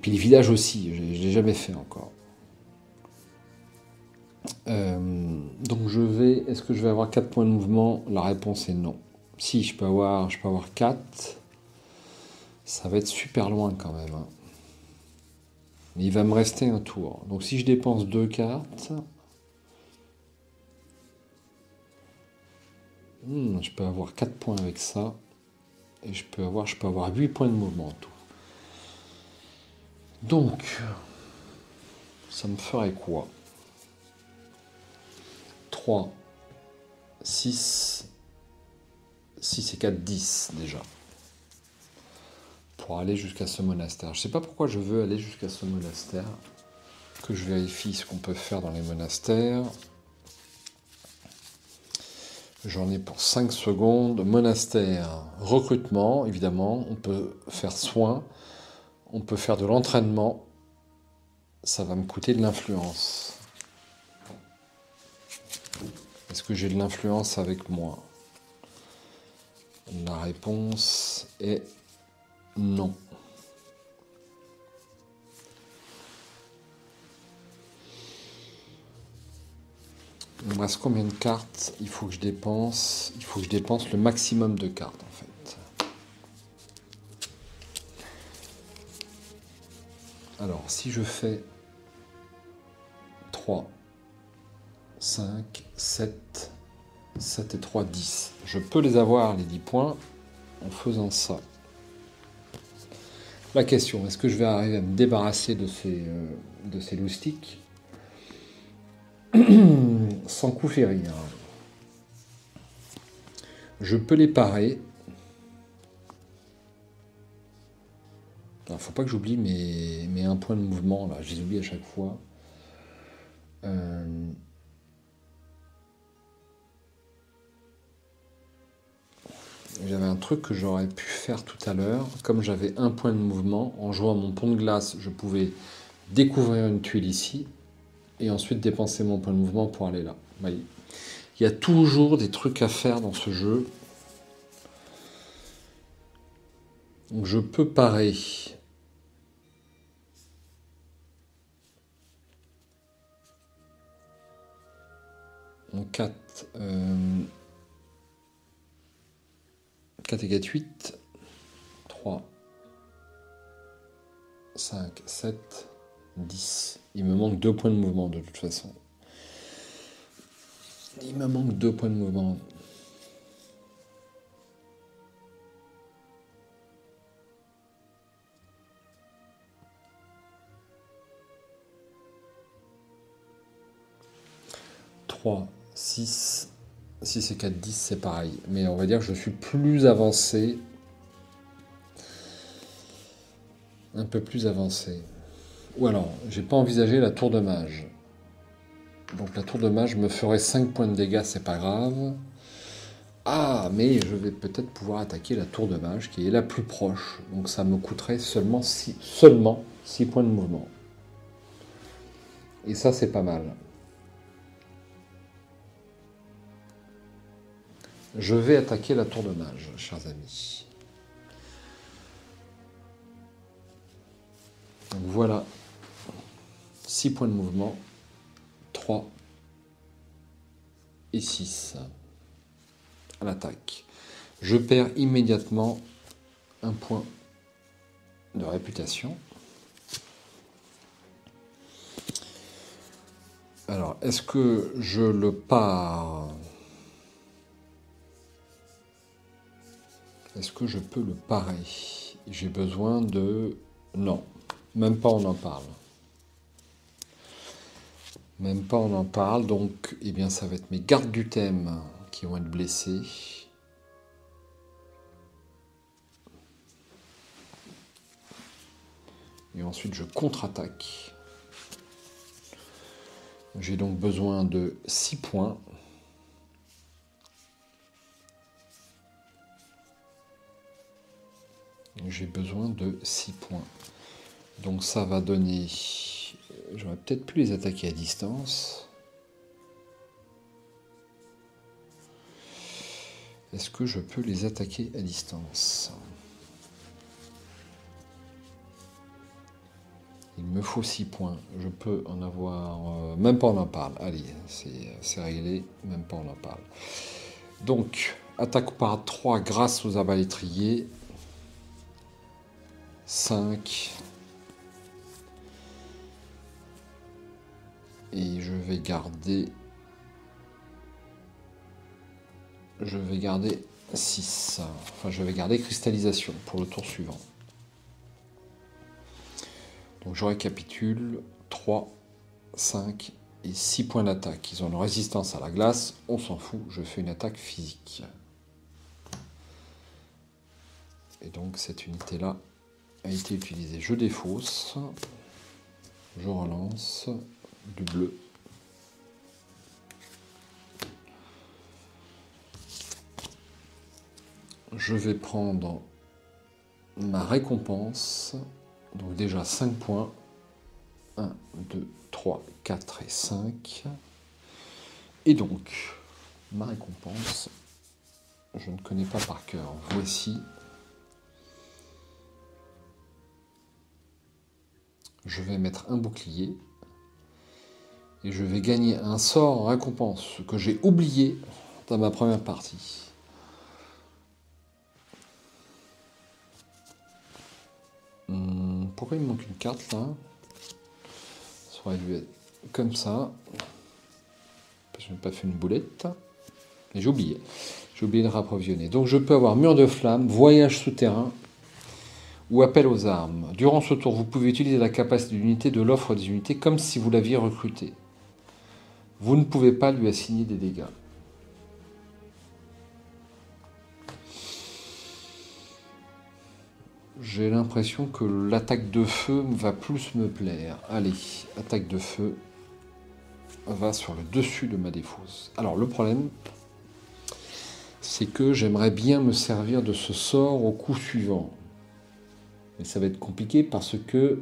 Puis les villages aussi, je ne l'ai jamais fait encore. Donc je vais... Est-ce que je vais avoir 4 points de mouvement? La réponse est non. Si, je peux avoir 4. Ça va être super loin quand même, hein. Mais il va me rester un tour. Donc si je dépense 2 cartes... je peux avoir 4 points avec ça. Et je peux avoir 8 points de mouvement en tout. Donc, ça me ferait quoi? 3, 6 et 4, 10 déjà. Pour aller jusqu'à ce monastère. Je ne sais pas pourquoi je veux aller jusqu'à ce monastère. Que je vérifie ce qu'on peut faire dans les monastères. J'en ai pour 5 secondes. Monastère, recrutement, évidemment. On peut faire soin. On peut faire de l'entraînement. Ça va me coûter de l'influence. Est-ce que j'ai de l'influence avec moi? La réponse est non. Il me reste combien de cartes? Il faut que je dépense le maximum de cartes en fait. Alors si je fais 3, 5, 7 et 3, 10. Je peux les avoir les 10 points en faisant ça. La question, est-ce que je vais arriver à me débarrasser de ces loustiques sans coup férir? Je peux les parer. Alors, faut pas que j'oublie mes 1 point de mouvement, là. Je les oublie à chaque fois. J'avais un truc que j'aurais pu faire tout à l'heure. Comme j'avais 1 point de mouvement, en jouant mon pont de glace, je pouvais découvrir une tuile ici et ensuite dépenser mon point de mouvement pour aller là. Vous voyez, il y a toujours des trucs à faire dans ce jeu. Donc je peux parer. En 4. 4 et 4, 8. 3. 5, 7, 10. Il me manque 2 points de mouvement de toute façon. Il me manque 2 points de mouvement. Trois, 6 et 4, 10, c'est pareil. Mais on va dire que je suis plus avancé. Un peu plus avancé. Ou alors, j'ai pas envisagé la tour de mage. Donc la tour de mage me ferait 5 points de dégâts, c'est pas grave. Ah, mais je vais peut-être pouvoir attaquer la tour de mage qui est la plus proche. Donc ça me coûterait seulement 6 points de mouvement. Et ça, c'est pas mal. Je vais attaquer la tour de mage, chers amis. Donc voilà. 6 points de mouvement. 3 et 6 à l'attaque. Je perds immédiatement 1 point de réputation. Alors, est-ce que je le pars? Est-ce que je peux le parer? J'ai besoin de... Non, même pas on en parle. Même pas on en parle, donc eh bien, ça va être mes gardes du thème qui vont être blessés. Et ensuite, je contre-attaque. J'ai donc besoin de 6 points. J'ai besoin de 6 points. Donc ça va donner... J'aurais peut-être pu les attaquer à distance. Est-ce que je peux les attaquer à distance? Il me faut 6 points. Je peux en avoir... même pas on en parle. Allez, c'est réglé. Même pas on en parle. Donc, attaque par 3 grâce aux arbalétriers. 5. Et je vais garder 6. Enfin, je vais garder cristallisation pour le tour suivant. Donc je récapitule. 3, 5 et 6 points d'attaque. Ils ont une résistance à la glace. On s'en fout, je fais une attaque physique. Et donc cette unité-là a été utilisée. Je défausse. Je relance. Du bleu. Je vais prendre ma récompense. Donc déjà 5 points. 1, 2, 3, 4 et 5. Et donc, ma récompense, je ne connais pas par cœur. Voici. Je vais mettre un bouclier. Et je vais gagner un sort en récompense, ce que j'ai oublié dans ma première partie. Pourquoi il me manque une carte là? Ça aurait dû être comme ça. Je n'ai pas fait une boulette. Et j'ai oublié. J'ai oublié de rapprovisionner. Donc je peux avoir mur de flamme, voyage souterrain ou appel aux armes. Durant ce tour, vous pouvez utiliser la capacité d'unité de l'offre des unités comme si vous l'aviez recruté. Vous ne pouvez pas lui assigner des dégâts. J'ai l'impression que l'attaque de feu va plus me plaire. Allez, attaque de feu va sur le dessus de ma défausse. Alors le problème, c'est que j'aimerais bien me servir de ce sort au coup suivant. Mais ça va être compliqué parce que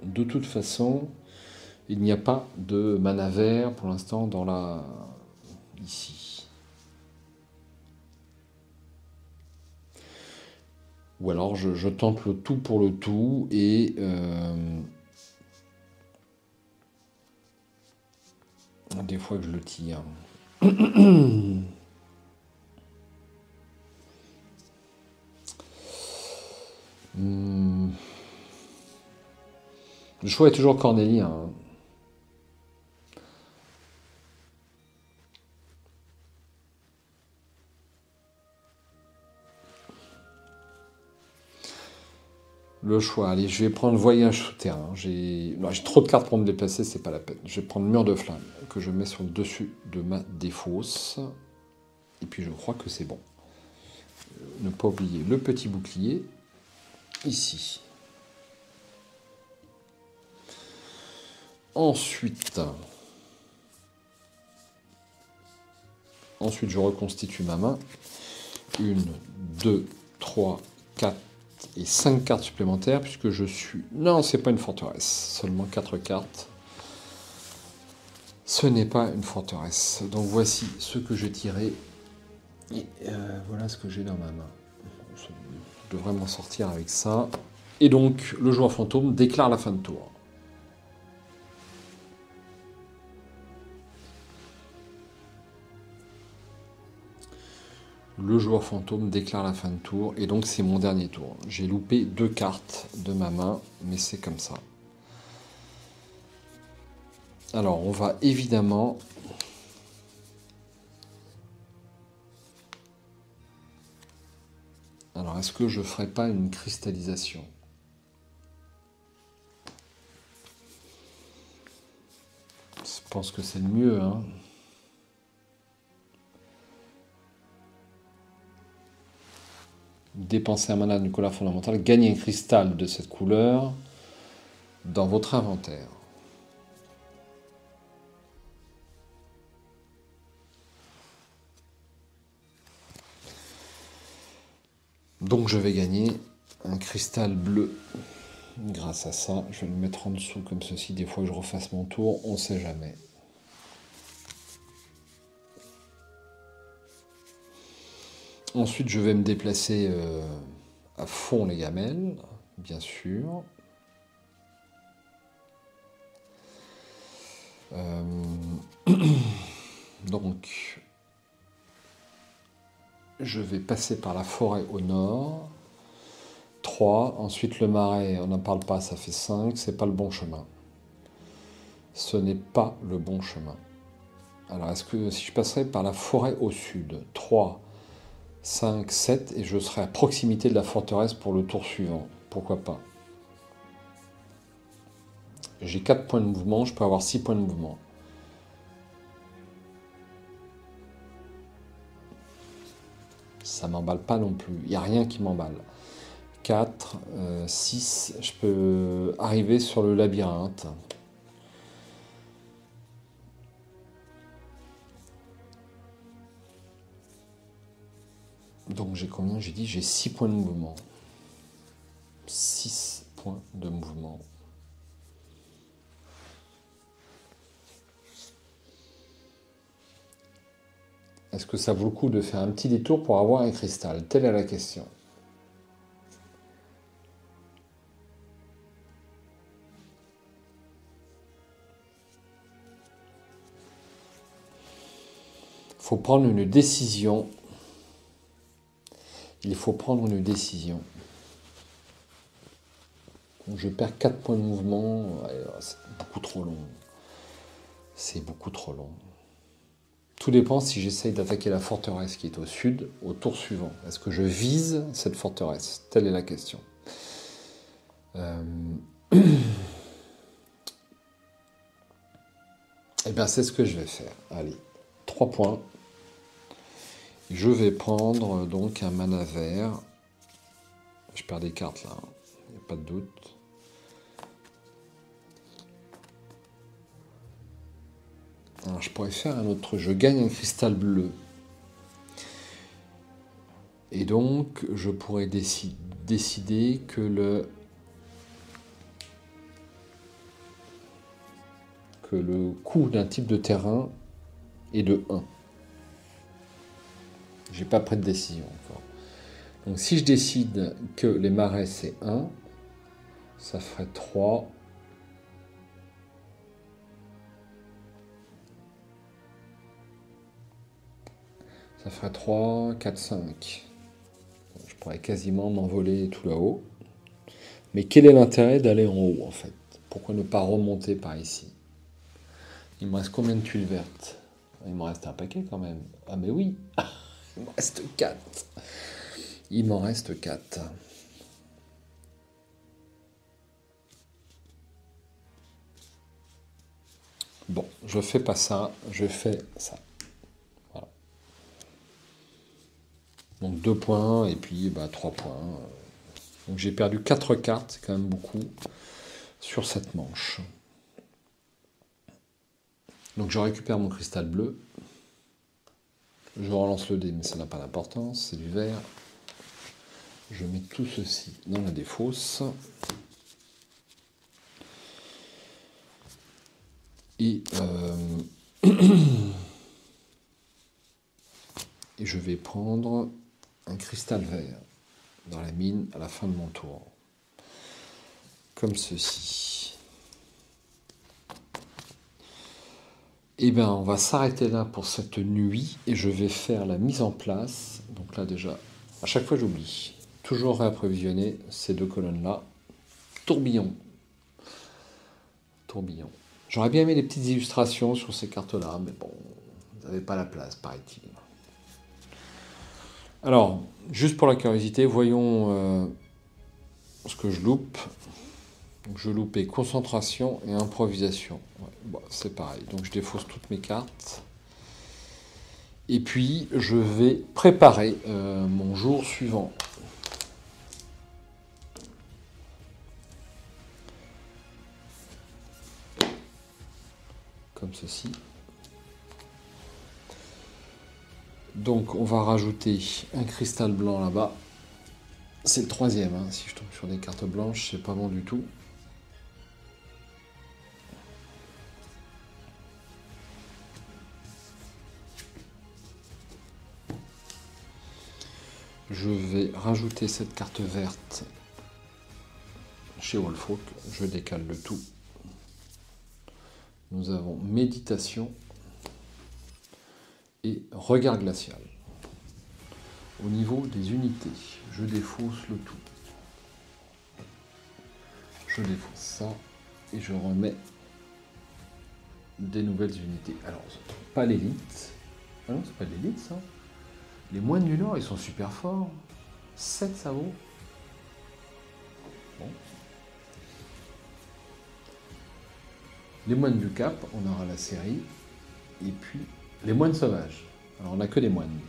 de toute façon, il n'y a pas de mana vert pour l'instant dans la... ici. Ou alors je tente le tout pour le tout et... des fois que je le tire. Le choix est toujours cornélien. Hein. Le choix, allez, je vais prendre voyage souterrain. J'ai trop de cartes pour me déplacer, c'est pas la peine. Je vais prendre mur de flamme que je mets sur le dessus de ma défausse. Et puis je crois que c'est bon. Ne pas oublier le petit bouclier ici. Ensuite, je reconstitue ma main. 1, 2, 3, 4 et 5 cartes supplémentaires puisque je suis... Non, c'est pas une forteresse. Seulement 4 cartes. Ce n'est pas une forteresse. Donc voici ce que j'ai tiré. Et voilà ce que j'ai dans ma main. Je devrais m'en sortir avec ça. Et donc, le joueur fantôme déclare la fin de tour. Le joueur fantôme déclare la fin de tour. Et donc, c'est mon dernier tour. J'ai loupé 2 cartes de ma main, mais c'est comme ça. Alors, on va évidemment... Alors, est-ce que je ferai pas une cristallisation? Je pense que c'est le mieux, hein. Dépensez un mana d'une couleur fondamentale, gagnez un cristal de cette couleur dans votre inventaire. Donc je vais gagner un cristal bleu. Grâce à ça, je vais le mettre en dessous comme ceci. Des fois que je refasse mon tour, on ne sait jamais. Ensuite, je vais me déplacer à fond les gamelles. bien sûr. Donc, je vais passer par la forêt au nord. 3. Ensuite, le marais, on n'en parle pas, ça fait 5. C'est pas le bon chemin. Ce n'est pas le bon chemin. Alors, est-ce que si je passerais par la forêt au sud, 3, 5, 7, et je serai à proximité de la forteresse pour le tour suivant. Pourquoi pas? J'ai 4 points de mouvement, je peux avoir 6 points de mouvement. Ça m'emballe pas non plus. Il n'y a rien qui m'emballe. 4, 6, je peux arriver sur le labyrinthe. Donc j'ai combien? J'ai dit j'ai 6 points de mouvement. 6 points de mouvement. Est-ce que ça vaut le coup de faire un petit détour pour avoir un cristal? Telle est la question. Il faut prendre une décision. Il faut prendre une décision. Donc je perds 4 points de mouvement. C'est beaucoup trop long. C'est beaucoup trop long. Tout dépend si j'essaye d'attaquer la forteresse qui est au sud, au tour suivant. Est-ce que je vise cette forteresse? Telle est la question. Eh bien, c'est ce que je vais faire. Allez, 3 points. Je vais prendre donc un mana vert. Je perds des cartes là, il n'y a pas de doute. Alors, je pourrais faire un autre truc. Je gagne un cristal bleu. Et donc, je pourrais décider que le coût d'un type de terrain est de 1. J'ai pas pris de décision encore. Donc si je décide que les marais c'est 1, ça ferait 3. Ça ferait 3, 4, 5. Je pourrais quasiment m'envoler tout là-haut. Mais quel est l'intérêt d'aller en haut en fait? Pourquoi ne pas remonter par ici? Il me reste combien de tuiles vertes? Il m'en reste un paquet quand même. Ah mais oui. Il m'en reste 4. Il m'en reste 4. Bon, je fais pas ça, je fais ça. Voilà. Donc 2 points et puis 3 points. Donc j'ai perdu 4 cartes, c'est quand même beaucoup, sur cette manche. Donc je récupère mon cristal bleu. Je relance le dé, mais ça n'a pas d'importance, c'est du vert. Je mets tout ceci dans la défausse. Et, et je vais prendre un cristal vert dans la mine à la fin de mon tour. Comme ceci. Et bien, on va s'arrêter là pour cette nuit et je vais faire la mise en place. Donc là déjà, à chaque fois j'oublie. Toujours réapprovisionner ces 2 colonnes-là. Tourbillon. Tourbillon. J'aurais bien aimé les petites illustrations sur ces cartes-là, mais bon, vous n'avez pas la place, paraît-il. Alors, juste pour la curiosité, voyons ce que je loupe. Donc, je loupais concentration et improvisation. Ouais, bon, c'est pareil. Donc je défausse toutes mes cartes. Et puis je vais préparer mon jour suivant. Comme ceci. Donc on va rajouter un cristal blanc là-bas. C'est le 3e, hein. Si je tombe sur des cartes blanches, c'est pas bon du tout. Je vais rajouter cette carte verte chez Wolfolk, je décale le tout. Nous avons méditation et regard glacial. Au niveau des unités, je défausse le tout. Je défausse ça et je remets des nouvelles unités. Alors, pas l'élite. Ah non, c'est pas l'élite ça. Les moines du Nord, ils sont super forts. 7 ça vaut. Bon. Les moines du Cap, on aura la série. Et puis, les moines sauvages. Alors, on n'a que des moines.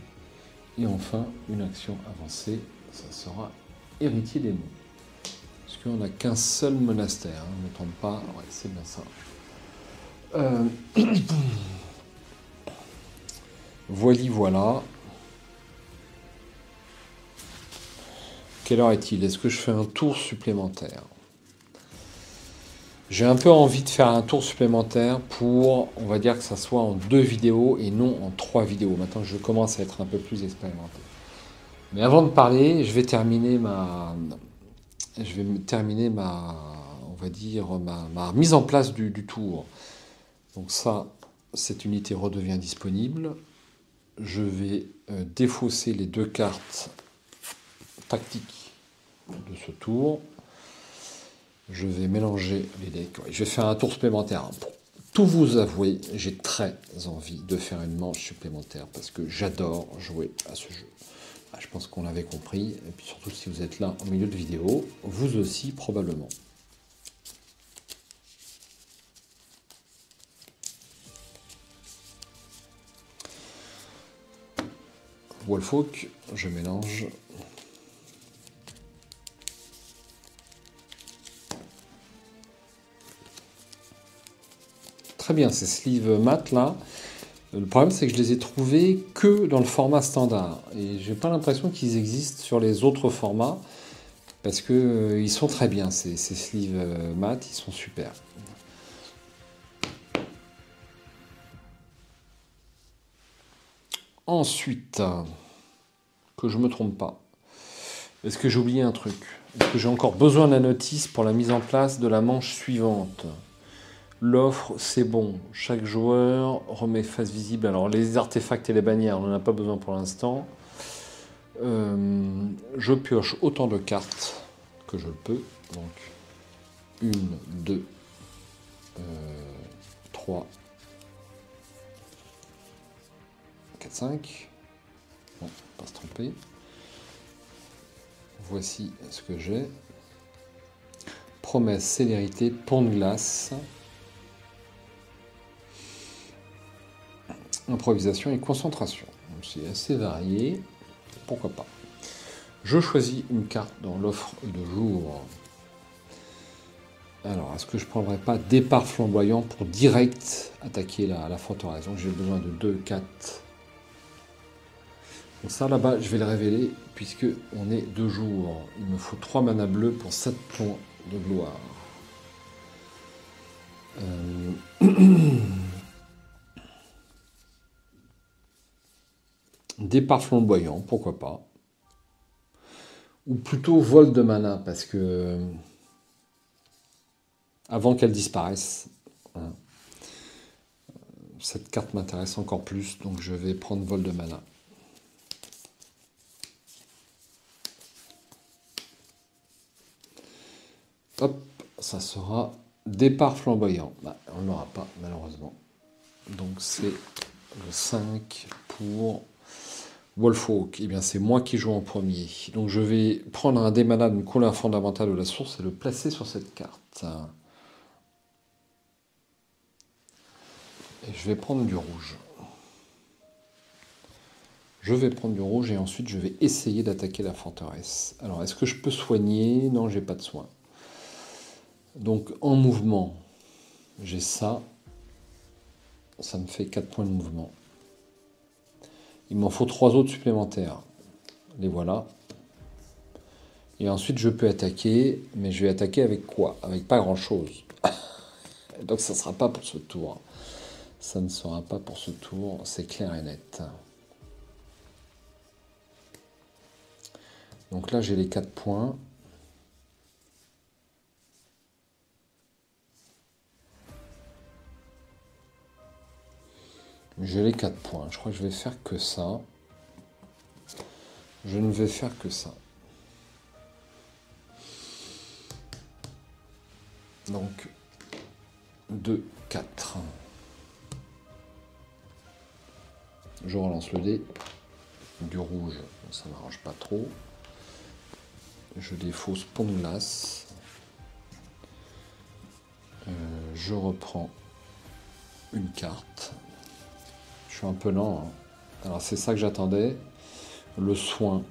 Et enfin, une action avancée, ça sera héritier des monts. Parce qu'on n'a qu'un seul monastère, hein, je ne me trompe pas. Ouais, c'est bien ça. Voilà. Quelle heure est-il? Est-ce que je fais un tour supplémentaire? J'ai un peu envie de faire un tour supplémentaire pour, on va dire que ça soit en 2 vidéos et non en 3 vidéos. Maintenant, je commence à être un peu plus expérimenté. Mais avant de parler, je vais terminer ma, on va dire, ma mise en place du tour. Donc ça, cette unité redevient disponible. Je vais défausser les 2 cartes tactiques de ce tour. Je vais mélanger les decks. Ouais, je vais faire un tour supplémentaire. Pour tout vous avouer, j'ai très envie de faire une manche supplémentaire parce que j'adore jouer à ce jeu. Je pense qu'on l'avait compris. Et puis surtout si vous êtes là en milieu de vidéo, vous aussi probablement. Wolfolk, je mélange. Très bien, ces sleeves mat là. Le problème, c'est que je les ai trouvés que dans le format standard. Et j'ai pas l'impression qu'ils existent sur les autres formats. Parce que ils sont très bien, ces sleeves mat, ils sont super. Ensuite, que je me trompe pas. Est-ce que j'ai oublié un truc? Est-ce que j'ai encore besoin de la notice pour la mise en place de la manche suivante? L'offre, c'est bon. Chaque joueur remet face visible. Alors, les artefacts et les bannières, on n'en a pas besoin pour l'instant. Je pioche autant de cartes que je peux. Donc, 1, 2, 3, 4, 5. Bon, pas se tromper. Voici ce que j'ai. Promesse, célérité, pont de glace. Improvisation et concentration. C'est assez varié. Pourquoi pas. Je choisis une carte dans l'offre de jour. Alors, est-ce que je ne prendrais pas départ flamboyant pour direct attaquer la forteresse? Donc j'ai besoin de 2, 4. Donc ça là-bas, je vais le révéler puisque on est de jour. Il me faut 3 mana bleus pour 7 points de gloire. Départ flamboyant, pourquoi pas. Ou plutôt vol de mana, parce que avant qu'elle disparaisse, hein, cette carte m'intéresse encore plus, donc je vais prendre vol de mana. Hop, ça sera départ flamboyant. Bah, on ne l'aura pas, malheureusement. Donc c'est le 5 pour Wolfolk. Eh bien, c'est moi qui joue en premier. Donc je vais prendre un dé mana d'une couleur fondamentale de la source et le placer sur cette carte. Et je vais prendre du rouge. Je vais prendre du rouge et ensuite je vais essayer d'attaquer la forteresse. Alors, est-ce que je peux soigner? Non, j'ai pas de soin. Donc, en mouvement, j'ai ça. Ça me fait 4 points de mouvement. Il m'en faut 3 autres supplémentaires. Les voilà. Et ensuite, je peux attaquer. Mais je vais attaquer avec quoi? Avec pas grand-chose. Donc, ça ne sera pas pour ce tour. Ça ne sera pas pour ce tour. C'est clair et net. Donc là, j'ai les 4 points. J'ai les 4 points. Je crois que je vais faire que ça. Je ne vais faire que ça. Donc, 2, 4. Je relance le dé. Du rouge, ça ne m'arrange pas trop. Je défausse pont de glace. Je reprends une carte. Je suis un peu lent. Hein. Alors c'est ça que j'attendais. Le soin.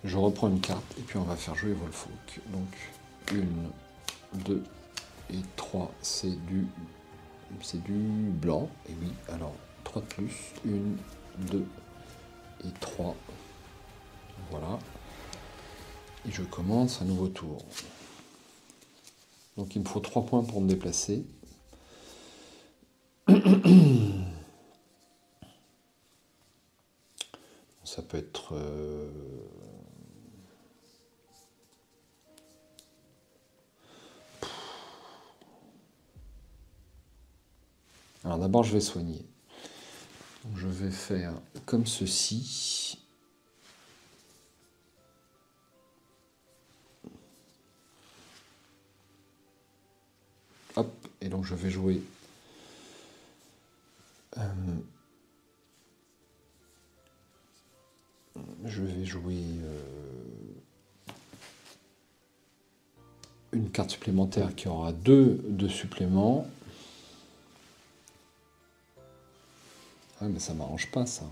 Je reprends une carte et puis on va faire jouer Wolfolk. Donc 1, 2 et 3, c'est du blanc. Et oui, alors 3 de plus. 1, 2 et 3. Voilà. Et je commence un nouveau tour. Donc il me faut 3 points pour me déplacer. Ça peut être... Alors d'abord je vais soigner. Donc, je vais faire comme ceci. Hop, et donc je vais jouer une carte supplémentaire qui aura 2 de supplément. Ah mais ça m'arrange pas ça.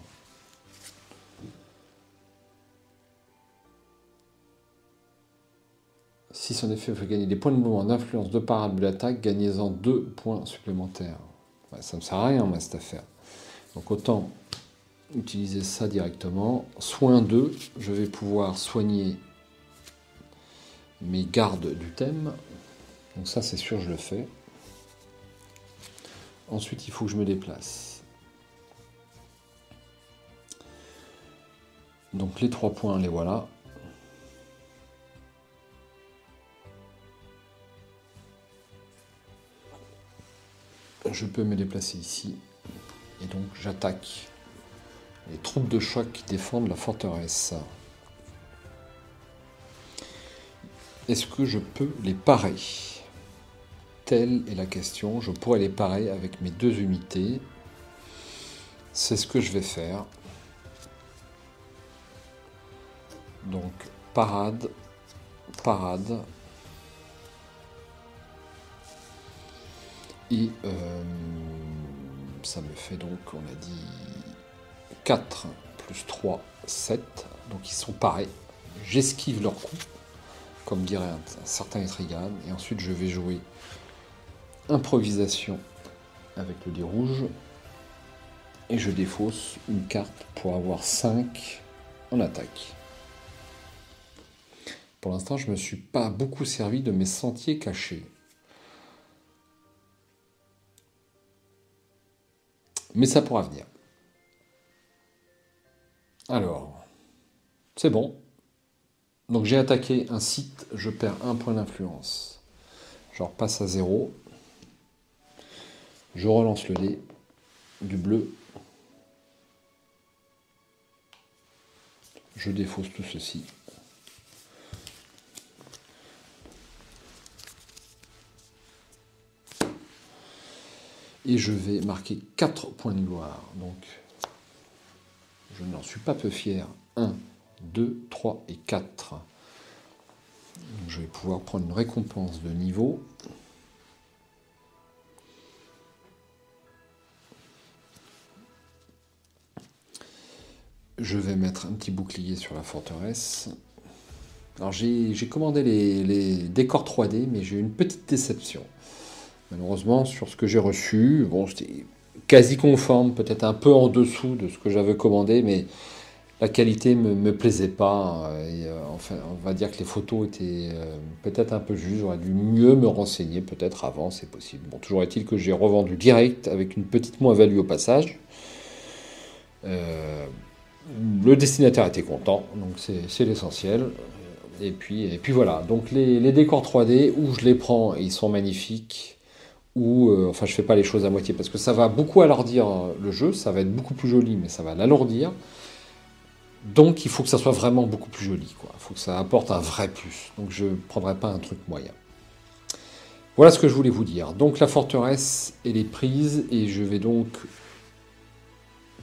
Si son effet fait gagner des points de mouvement, d'influence, de parade, de l'attaque, gagnez-en 2 points supplémentaires. Ouais, ça me sert à rien moi cette affaire. Donc autant utiliser ça directement. Soin 2, je vais pouvoir soigner mes gardes du thème. Donc ça c'est sûr je le fais. Ensuite il faut que je me déplace. Donc les 3 points, les voilà. Je peux me déplacer ici. Et donc j'attaque les troupes de choc qui défendent la forteresse. Est-ce que je peux les parer? Telle est la question. Je pourrais les parer avec mes 2 unités. C'est ce que je vais faire. Donc parade, parade. Et ça me fait donc, on a dit, 4 plus 3, 7. Donc ils sont parés. J'esquive leur coup, comme dirait un certain Etrigan. Et ensuite je vais jouer improvisation avec le dé rouge. Et je défausse une carte pour avoir 5 en attaque. Pour l'instant, je ne me suis pas beaucoup servi de mes sentiers cachés. Mais ça pourra venir. Alors, c'est bon. Donc j'ai attaqué un site, je perds 1 point d'influence. Je repasse à 0. Je relance le dé. Du bleu. Je défausse tout ceci. Et je vais marquer 4 points de gloire. Donc, je n'en suis pas peu fier. 1, 2, 3 et 4. Donc, je vais pouvoir prendre une récompense de niveau. Je vais mettre un petit bouclier sur la forteresse. Alors, j'ai commandé les décors 3D, mais j'ai eu une petite déception. Malheureusement, sur ce que j'ai reçu, bon, c'était quasi conforme, peut-être un peu en dessous de ce que j'avais commandé, mais la qualité me plaisait pas. Et, enfin, on va dire que les photos étaient peut-être un peu justes. J'aurais dû mieux me renseigner, peut-être avant, c'est possible. Bon, toujours est-il que j'ai revendu direct avec une petite moins-value au passage. Le destinataire était content, donc c'est l'essentiel. Et puis voilà. Donc les décors 3D, où je les prends, et ils sont magnifiques. Ou enfin, je fais pas les choses à moitié parce que ça va beaucoup alourdir le jeu. Ça va être beaucoup plus joli, mais ça va l'alourdir. Donc il faut que ça soit vraiment beaucoup plus joli, quoi. Il faut que ça apporte un vrai plus. Donc je ne prendrai pas un truc moyen. Voilà ce que je voulais vous dire. Donc la forteresse, elle est prise et je vais donc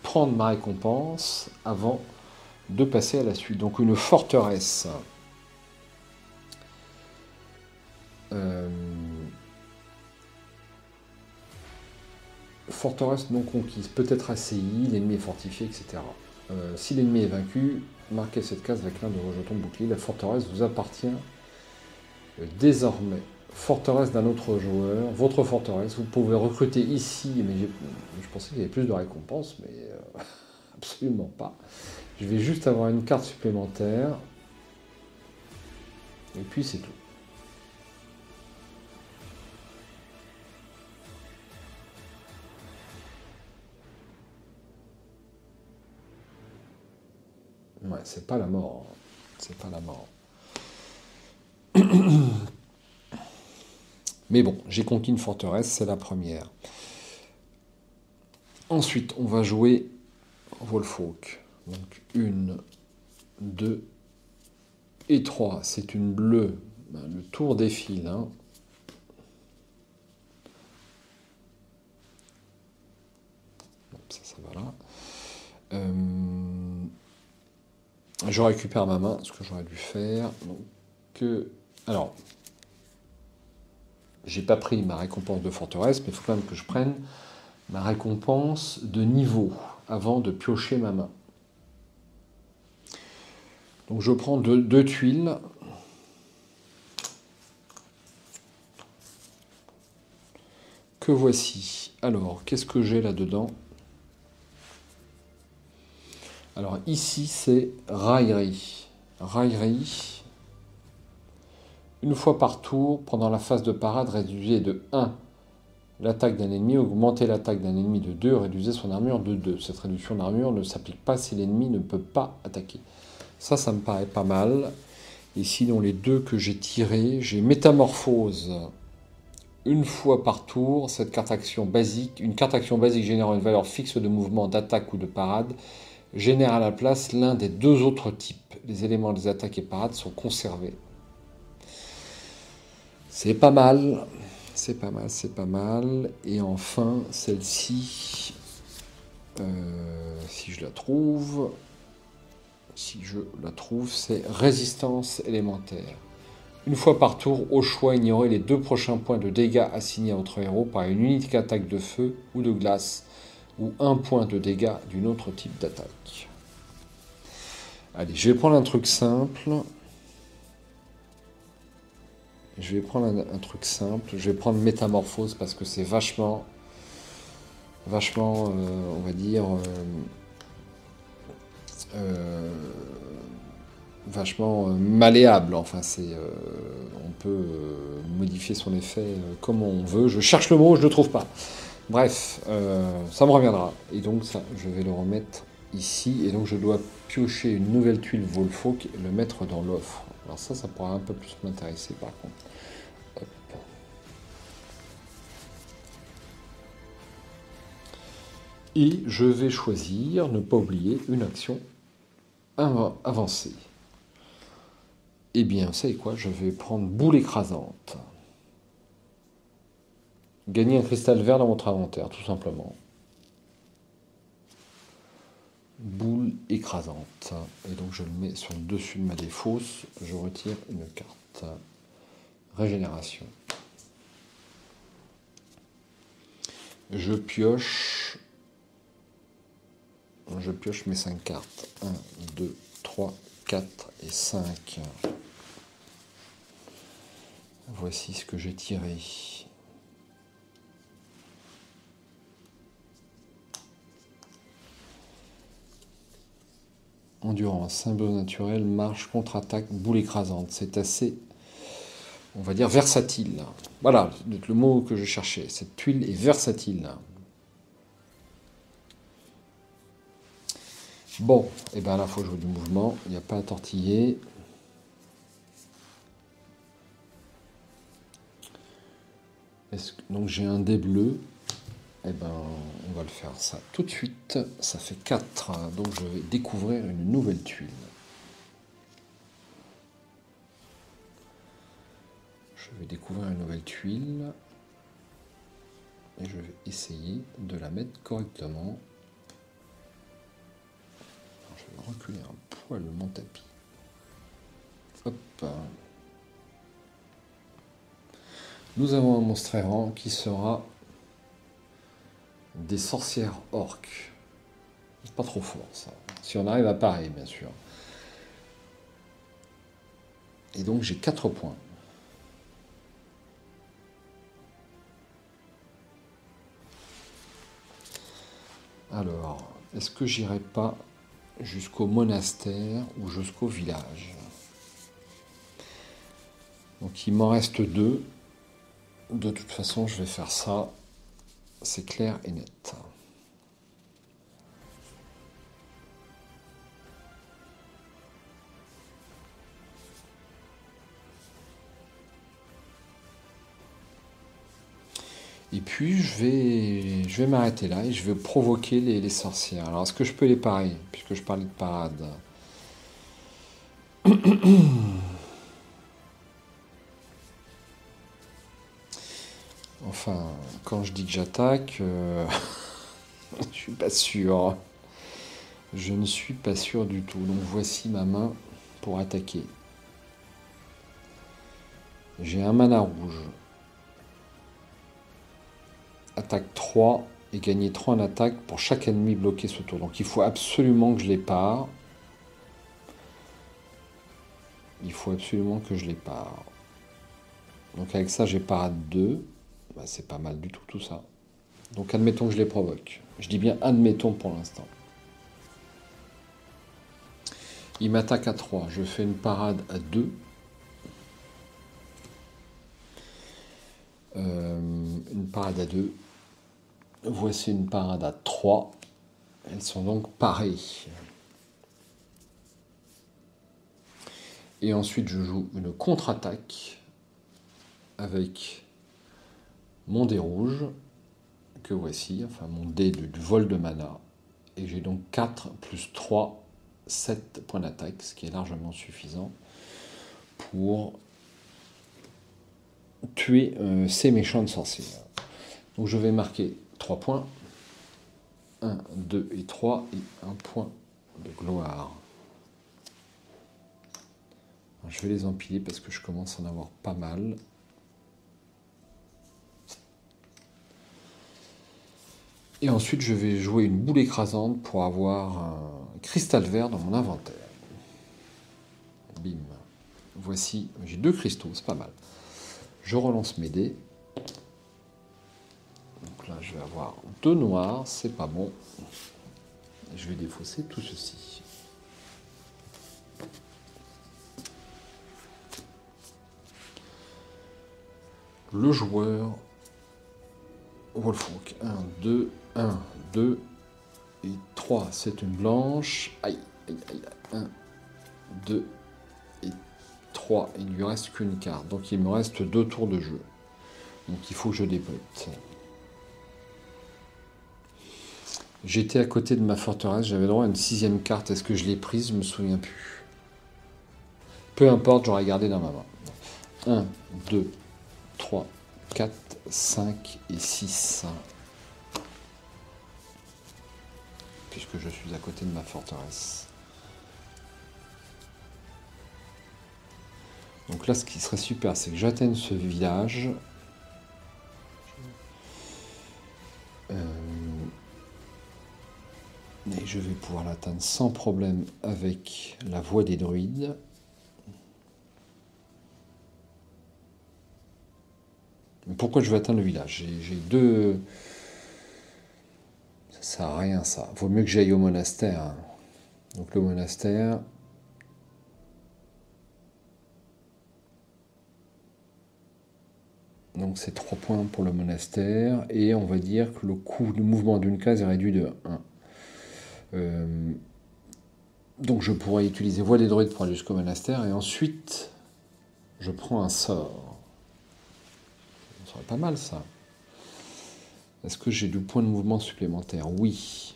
prendre ma récompense avant de passer à la suite. Donc une forteresse. Euh, Forteresse non conquise, peut-être ACI, l'ennemi est fortifié, etc. Si l'ennemi est vaincu, marquez cette case avec l'un de vos jetons de bouclier. La forteresse vous appartient désormais. Forteresse d'un autre joueur, votre forteresse, vous pouvez recruter ici, mais je pensais qu'il y avait plus de récompenses, mais absolument pas. Je vais juste avoir une carte supplémentaire, et puis c'est tout. Ouais, c'est pas la mort. C'est pas la mort. Mais bon, j'ai conquis une forteresse, c'est la première. Ensuite, on va jouer Wolfhawk. Donc, 1, 2 et 3. C'est une bleue. Le tour défile. Hein. Ça va là. Je récupère ma main, ce que j'aurais dû faire. Donc, alors, j'ai pas pris ma récompense de forteresse, mais il faut quand même que je prenne ma récompense de niveau avant de piocher ma main. Donc je prends deux tuiles. Que voici. Alors, qu'est-ce que j'ai là-dedans? Alors ici, c'est raillerie. Raillerie. Une fois par tour, pendant la phase de parade, réduisez de 1 l'attaque d'un ennemi, augmentez l'attaque d'un ennemi de 2, réduisez son armure de 2. Cette réduction d'armure ne s'applique pas si l'ennemi ne peut pas attaquer. Ça me paraît pas mal. Et sinon, les deux que j'ai tirés, j'ai métamorphose. Une fois par tour, cette carte action basique, une carte action basique générant une valeur fixe de mouvement, d'attaque ou de parade, génère à la place l'un des deux autres types. Les éléments des attaques et parades sont conservés. C'est pas mal. C'est pas mal, c'est pas mal. Et enfin, celle-ci, si je la trouve, c'est résistance élémentaire. Une fois par tour, au choix, ignorez les 2 prochains points de dégâts assignés à votre héros par une unique attaque de feu ou de glace, ou un point de dégâts d'une autre type d'attaque. Allez, je vais prendre un truc simple. Je vais prendre un truc simple. Je vais prendre métamorphose parce que c'est vachement, on va dire, vachement malléable. Enfin, on peut modifier son effet comme on veut. Je cherche le mot, je ne le trouve pas. Bref, ça me reviendra. Et donc, ça, je vais le remettre ici. Et donc, je dois piocher une nouvelle tuile Wolfhawk et le mettre dans l'offre. Alors ça pourra un peu plus m'intéresser par contre. Hop. Et je vais choisir, ne pas oublier, une action avancée. Eh bien, vous savez quoi? Je vais prendre boule écrasante. Gagner un cristal vert dans votre inventaire, tout simplement. Boule écrasante. Et donc je le mets sur le dessus de ma défausse. Je retire une carte. Régénération. Je pioche mes 5 cartes. 1, 2, 3, 4 et 5. Voici ce que j'ai tiré. Endurance, symbiose naturelle, marche, contre-attaque, boule écrasante. C'est assez, on va dire, versatile. Voilà le mot que je cherchais. Cette tuile est versatile. Bon, et bien là, il faut jouer du mouvement. Il n'y a pas à tortiller. Donc j'ai un dé bleu. Eh ben, on va le faire ça tout de suite. Ça fait 4. Donc je vais découvrir une nouvelle tuile. Je vais découvrir une nouvelle tuile. Et je vais essayer de la mettre correctement. Alors, je vais reculer un poil mon tapis. Hop. Nous avons un monstre errant qui sera des sorcières orques. C'est pas trop fort ça. Si on arrive à parer, bien sûr. Et donc j'ai 4 points. Alors, est-ce que j'irai pas jusqu'au monastère ou jusqu'au village? Donc il m'en reste 2. De toute façon, je vais faire ça. C'est clair et net. Et puis je vais m'arrêter là et je vais provoquer les sorcières. Alors est-ce que je peux les parer, puisque je parlais de parade? Enfin, quand je dis que j'attaque, je suis pas sûr. Je ne suis pas sûr du tout. Donc voici ma main pour attaquer. J'ai un mana rouge. Attaque 3 et gagner 3 en attaque pour chaque ennemi bloqué ce tour. Donc il faut absolument que je les pare. Il faut absolument que je les pare. Donc avec ça, j'ai parade 2. Bah, c'est pas mal du tout ça. Donc admettons que je les provoque. Je dis bien admettons pour l'instant. Il m'attaque à 3. Je fais une parade à 2. Une parade à 2. Voici une parade à 3. Elles sont donc parées. Et ensuite, je joue une contre-attaque avec mon dé rouge, que voici, enfin mon dé du vol de mana. Et j'ai donc 4 plus 3, 7 points d'attaque, ce qui est largement suffisant pour tuer ces méchantes sorcières. Donc je vais marquer 3 points. 1, 2 et 3 et 1 point de gloire. Alors, je vais les empiler parce que je commence à en avoir pas mal. Et ensuite je vais jouer une boule écrasante pour avoir un cristal vert dans mon inventaire. Bim. Voici, j'ai 2 cristaux, c'est pas mal. Je relance mes dés. Donc là, je vais avoir 2 noirs, c'est pas bon. Je vais défausser tout ceci. Le joueur Wolfrock. 1, 2, 1, 2 et 3. C'est une blanche. Aïe, aïe, aïe. 1, 2 et 3. Il ne lui reste qu'une carte. Donc il me reste 2 tours de jeu. Donc il faut que je dépote. J'étais à côté de ma forteresse, j'avais droit à une 6e carte. Est-ce que je l'ai prise? Je me souviens plus. Peu importe, j'aurais gardé dans ma main. 1, 2, 3, 4, 5 et 6. Puisque je suis à côté de ma forteresse. Donc là, ce qui serait super, c'est que j'atteigne ce village. Et je vais pouvoir l'atteindre sans problème avec la voie des druides. Mais pourquoi je veux atteindre le village? J'ai 2... Ça sert à rien ça. Vaut mieux que j'aille au monastère. Donc le monastère... Donc c'est 3 points pour le monastère. Et on va dire que le coût de mouvement d'une case est réduit de 1. Donc je pourrais utiliser voie des druides pour aller jusqu'au monastère. Et ensuite, je prends un sort. serait pas mal ça. Est-ce que j'ai du point de mouvement supplémentaire? Oui.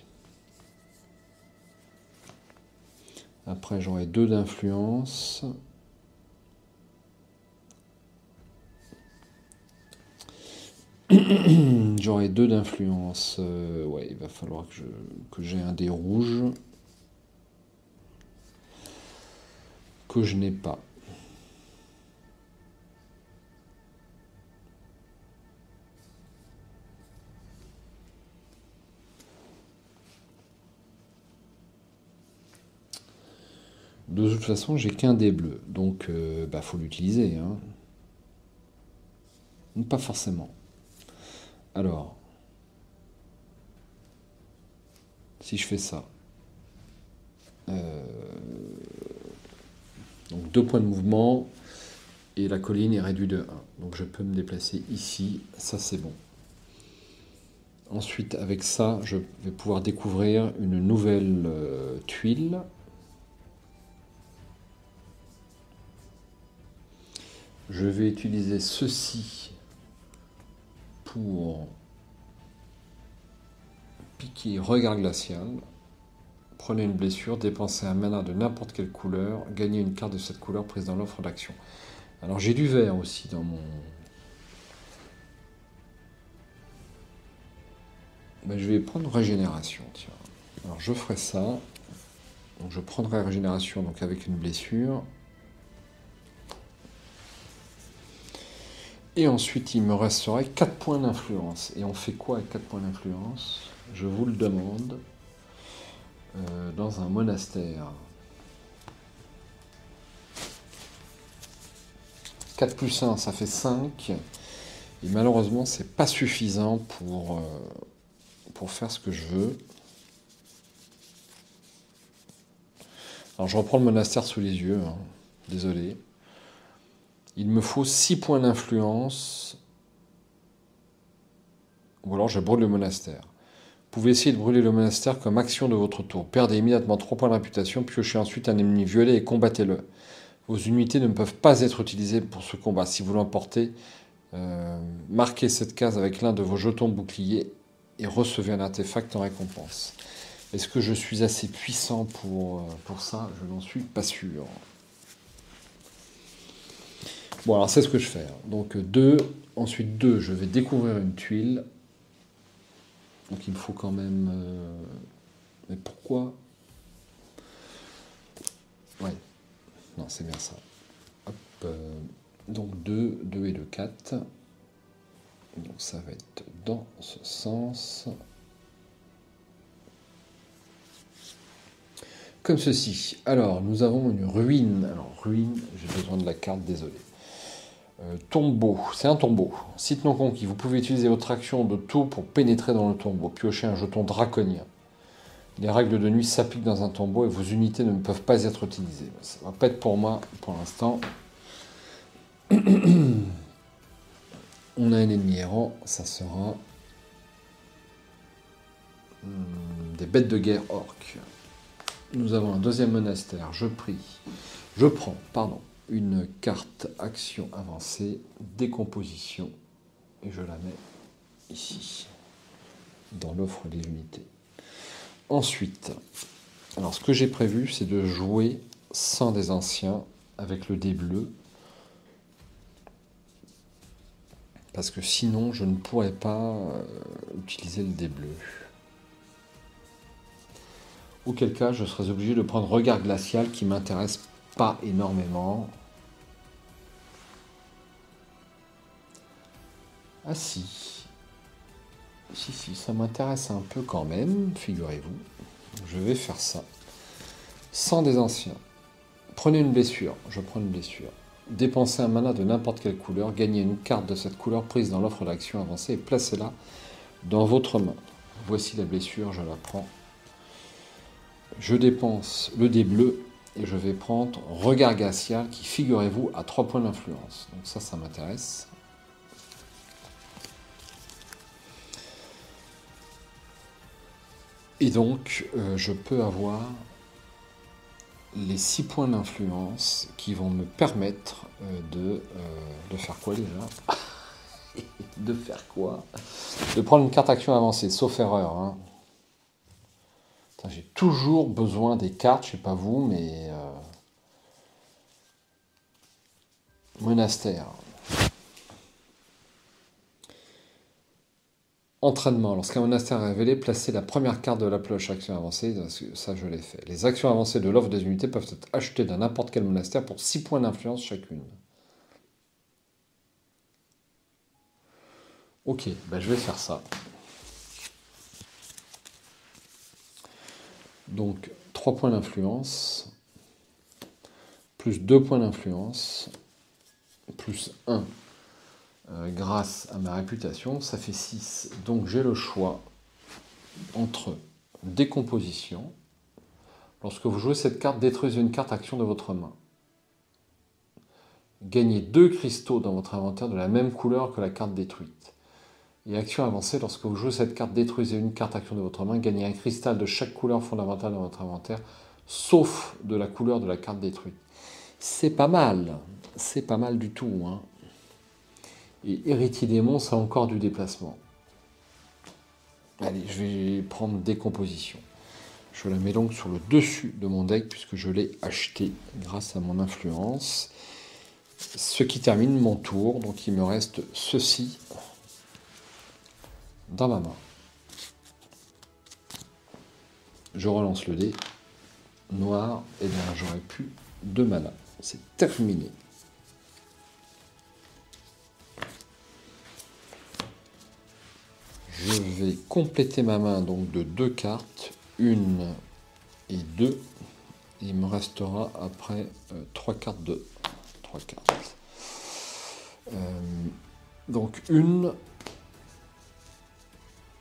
Après, j'aurai 2 d'influence. J'aurai 2 d'influence. Ouais, il va falloir que j'ai un dé rouge. Que je n'ai pas. De toute façon, j'ai qu'un dé bleu, donc bah, faut l'utiliser, hein. Pas forcément. Alors, si je fais ça, donc 2 points de mouvement, et la colline est réduite de 1. Donc je peux me déplacer ici, ça c'est bon. Ensuite, avec ça, je vais pouvoir découvrir une nouvelle tuile. Je vais utiliser ceci pour piquer regard glacial. Prenez une blessure, dépensez un mana de n'importe quelle couleur, gagnez une carte de cette couleur prise dans l'offre d'action. Alors j'ai du vert aussi dans mon... Ben, je vais prendre régénération, tiens. Alors je ferai ça. Donc je prendrai régénération donc avec une blessure. Et ensuite, il me resterait 4 points d'influence. Et on fait quoi avec 4 points d'influence? Je vous le demande. Dans un monastère. 4 plus 1, ça fait 5. Et malheureusement, c'est pas suffisant pour faire ce que je veux. Alors je reprends le monastère sous les yeux. Hein. Désolé. Il me faut 6 points d'influence. Ou alors je brûle le monastère. Vous pouvez essayer de brûler le monastère comme action de votre tour. Perdez immédiatement 3 points de réputation, piochez ensuite un ennemi violet et combattez-le. Vos unités ne peuvent pas être utilisées pour ce combat. Si vous l'emportez, marquez cette case avec l'un de vos jetons boucliers et recevez un artefact en récompense. Est-ce que je suis assez puissant pour ça? Je n'en suis pas sûr. Bon, alors c'est ce que je fais. Donc 2, ensuite 2, je vais découvrir une tuile. Donc il me faut quand même... Mais pourquoi? Ouais, non, c'est bien ça. Hop, donc 2, 2 et 2, 4. Donc ça va être dans ce sens. Comme ceci. Alors, nous avons une ruine. Alors, ruine, j'ai besoin de la carte, désolé. Tombeau, c'est un tombeau. Site non conquis, vous pouvez utiliser votre action de tour pour pénétrer dans le tombeau. Piocher un jeton draconien. Les règles de nuit s'appliquent dans un tombeau et vos unités ne peuvent pas être utilisées. Ça va pas être pour moi pour l'instant. On a un ennemi errant, ça sera des bêtes de guerre orques. Nous avons un deuxième monastère. Je prends, une carte action avancée, décomposition, et je la mets ici, dans l'offre des unités. Ensuite, alors ce que j'ai prévu, c'est de jouer sans des anciens avec le dé bleu, parce que sinon je ne pourrais pas utiliser le dé bleu. Auquel cas, je serais obligé de prendre regard glacial qui m'intéresse pas énormément. Ah si. Si, ça m'intéresse un peu quand même, figurez-vous. Je vais faire ça. Sans des anciens. Prenez une blessure. Je prends une blessure. Dépensez un mana de n'importe quelle couleur. Gagnez une carte de cette couleur prise dans l'offre d'action avancée et placez-la dans votre main. Voici la blessure, je la prends. Je dépense le dé bleu et je vais prendre regard glacial qui, figurez-vous, a 3 points d'influence. Donc ça m'intéresse. Et donc, je peux avoir les 6 points d'influence qui vont me permettre de faire quoi déjà? De faire quoi? De prendre une carte action avancée, sauf erreur. Hein. J'ai toujours besoin des cartes, je sais pas vous, mais... Monastère. Entraînement. Lorsqu'un monastère est révélé, placez la première carte de la pioche action avancée. Ça, je l'ai fait. Les actions avancées de l'offre des unités peuvent être achetées dans n'importe quel monastère pour 6 points d'influence chacune. Ok, ben je vais faire ça. Donc, 3 points d'influence, plus 2 points d'influence, plus 1 grâce à ma réputation, ça fait 6. Donc j'ai le choix entre décomposition. Lorsque vous jouez cette carte, détruisez une carte action de votre main. Gagnez 2 cristaux dans votre inventaire de la même couleur que la carte détruite. Et action avancée, lorsque vous jouez cette carte, détruisez une carte action de votre main, gagnez un cristal de chaque couleur fondamentale dans votre inventaire, sauf de la couleur de la carte détruite. C'est pas mal du tout. Hein. Et héritier démon, ça a encore du déplacement. Allez, je vais prendre décomposition. Je la mets donc sur le dessus de mon deck puisque je l'ai acheté grâce à mon influence. Ce qui termine mon tour. Donc il me reste ceci dans ma main. Je relance le dé. Noir, et bien j'aurai plus de mana. C'est terminé. Je vais compléter ma main donc de 2 cartes, 1 et 2. Il me restera après 3 cartes de 3 cartes. Donc 1.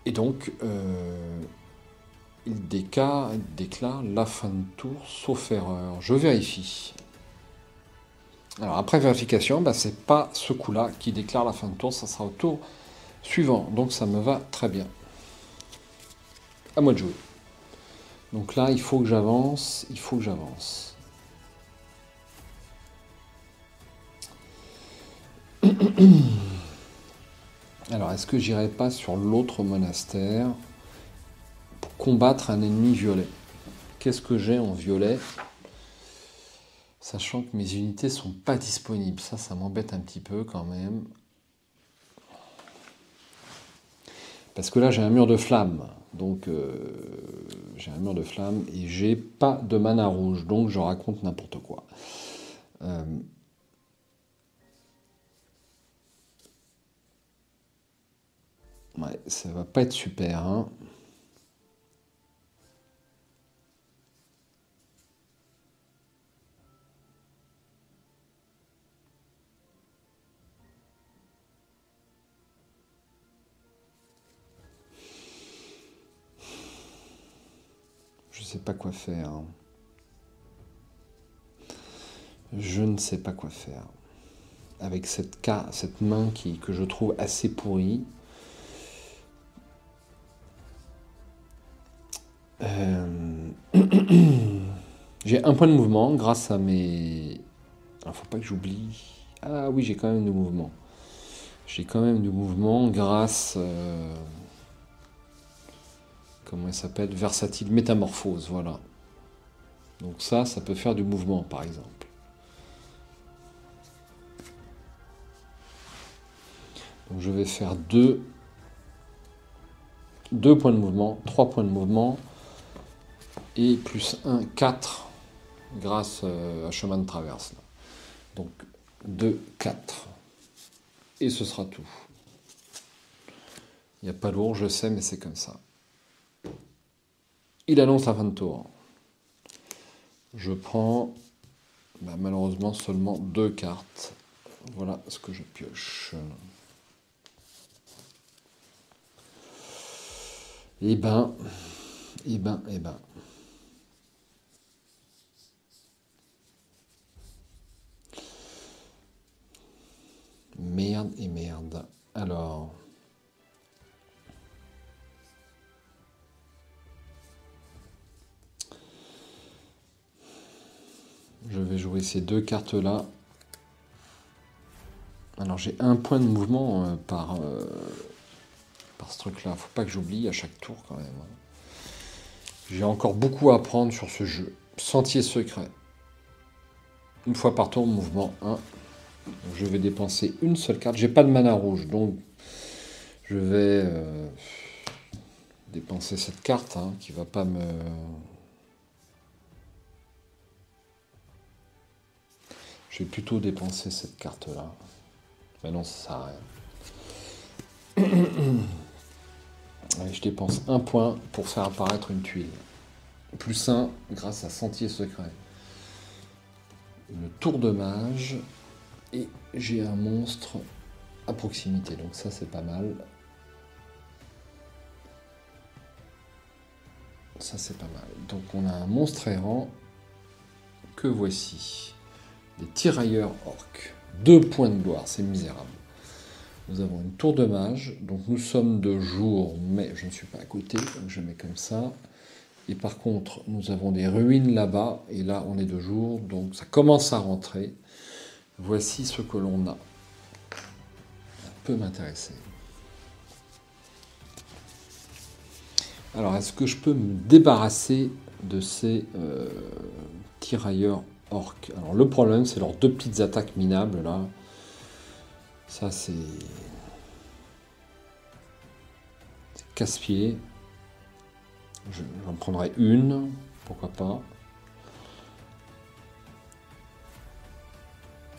Et donc il déclare la fin de tour sauf erreur. Je vérifie. Alors après vérification, c'est pas ce coup-là qui déclare la fin de tour, ça sera au tour suivant. Donc ça me va très bien. À moi de jouer. Donc là, il faut que j'avance. Alors, est-ce que j'irai pas sur l'autre monastère pour combattre un ennemi violet? Qu'est-ce que j'ai en violet? Sachant que mes unités sont pas disponibles. Ça m'embête un petit peu quand même. Parce que là, j'ai un mur de flamme. Donc, j'ai un mur de flamme et j'ai pas de mana rouge. Donc, je raconte n'importe quoi. Ouais, ça va pas être super. Hein. Je sais pas quoi faire. Hein. Je ne sais pas quoi faire. Avec cette main que je trouve assez pourrie. J'ai un point de mouvement grâce à mes... Alors, faut pas que j'oublie. Ah oui, j'ai quand même du mouvement. J'ai quand même du mouvement grâce... comment elle s'appelle? Versatile métamorphose, voilà. Donc ça peut faire du mouvement, par exemple. Donc je vais faire 2 points de mouvement, 3 points de mouvement, et plus 1, 4, grâce à chemin de traverse. Là. Donc 2, 4. Et ce sera tout. Il n'y a pas lourd, je sais, mais c'est comme ça. Il annonce la fin de tour. Je prends malheureusement seulement 2 cartes. Voilà ce que je pioche. Eh ben. Merde et merde. Alors. Je vais jouer ces 2 cartes-là. Alors j'ai un point de mouvement par ce truc-là. Faut pas que j'oublie à chaque tour quand même, hein. J'ai encore beaucoup à apprendre sur ce jeu. Sentier secret. Une fois par tour, mouvement 1. Donc, je vais dépenser une seule carte. J'ai pas de mana rouge, donc je vais dépenser cette carte hein, qui va pas me... Je vais plutôt dépenser cette carte-là. Mais non, ça sert à rien. Allez, je dépense un point pour faire apparaître une tuile. Plus 1 grâce à Sentier secret. Une tour de mage. Et j'ai un monstre à proximité. Donc ça, c'est pas mal. Ça, c'est pas mal. Donc on a un monstre errant que voici. Des tirailleurs orques. 2 points de gloire, c'est misérable. Nous avons une tour de mage. Donc nous sommes de jour, mais je ne suis pas à côté. Donc je mets comme ça. Et par contre, nous avons des ruines là-bas. Et là, on est de jour. Donc ça commence à rentrer. Voici ce que l'on a. Ça peut m'intéresser. Alors, est-ce que je peux me débarrasser de ces tirailleurs orques? Alors, le problème, c'est leurs 2 petites attaques minables, là. Ça, c'est casse-pied. J'en prendrai une, pourquoi pas.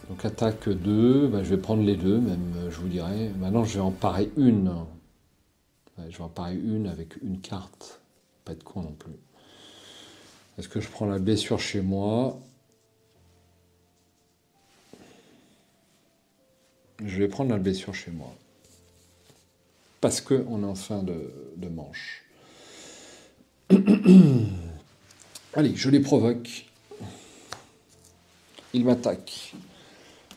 Donc, attaque 2, bah, je vais prendre les 2, même, je vous dirais. Maintenant, je vais en parer une. Ouais, je vais en parer une avec une carte. Pas de con non plus. Est-ce que je prends la blessure chez moi? Je vais prendre la blessure chez moi. Parce qu'on est en fin de manche. Allez, je les provoque. Ils m'attaquent.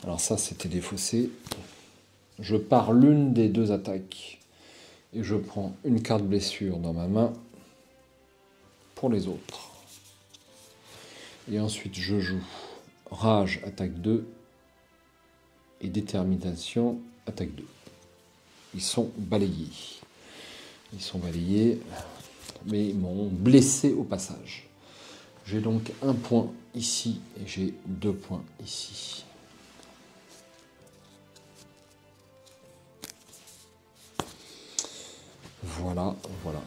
Alors ça, c'était défaussé. Je pars l'une des 2 attaques. Et je prends une carte blessure dans ma main pour les autres. Et ensuite, je joue Rage, attaque 2. Et Détermination, attaque 2. Ils sont balayés. Ils sont balayés, mais ils m'ont blessé au passage. J'ai donc un point ici et j'ai 2 points ici. Voilà, voilà.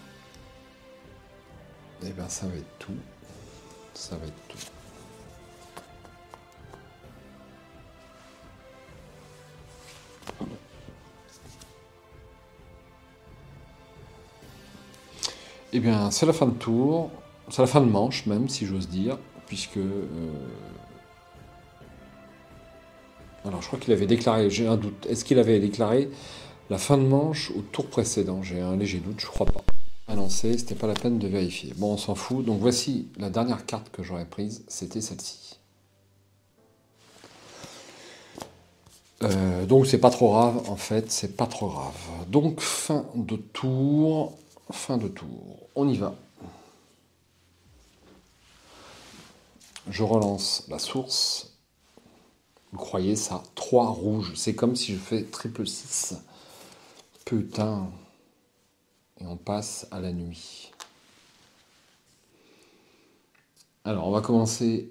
Et bien ça va être tout. Ça va être tout. Eh bien, c'est la fin de tour, c'est la fin de manche même, si j'ose dire, puisque... Alors, je crois qu'il avait déclaré, j'ai un doute, est-ce qu'il avait déclaré la fin de manche au tour précédent? J'ai un léger doute, je crois pas. Annoncé, c'était pas la peine de vérifier. Bon, on s'en fout, donc voici la dernière carte que j'aurais prise, c'était celle-ci. Donc c'est pas trop grave, en fait, c'est pas trop grave. Donc, fin de tour, on y va. Je relance la source. Vous croyez ça? 3 rouges. C'est comme si je fais triple 6. Putain. Et on passe à la nuit. Alors, on va commencer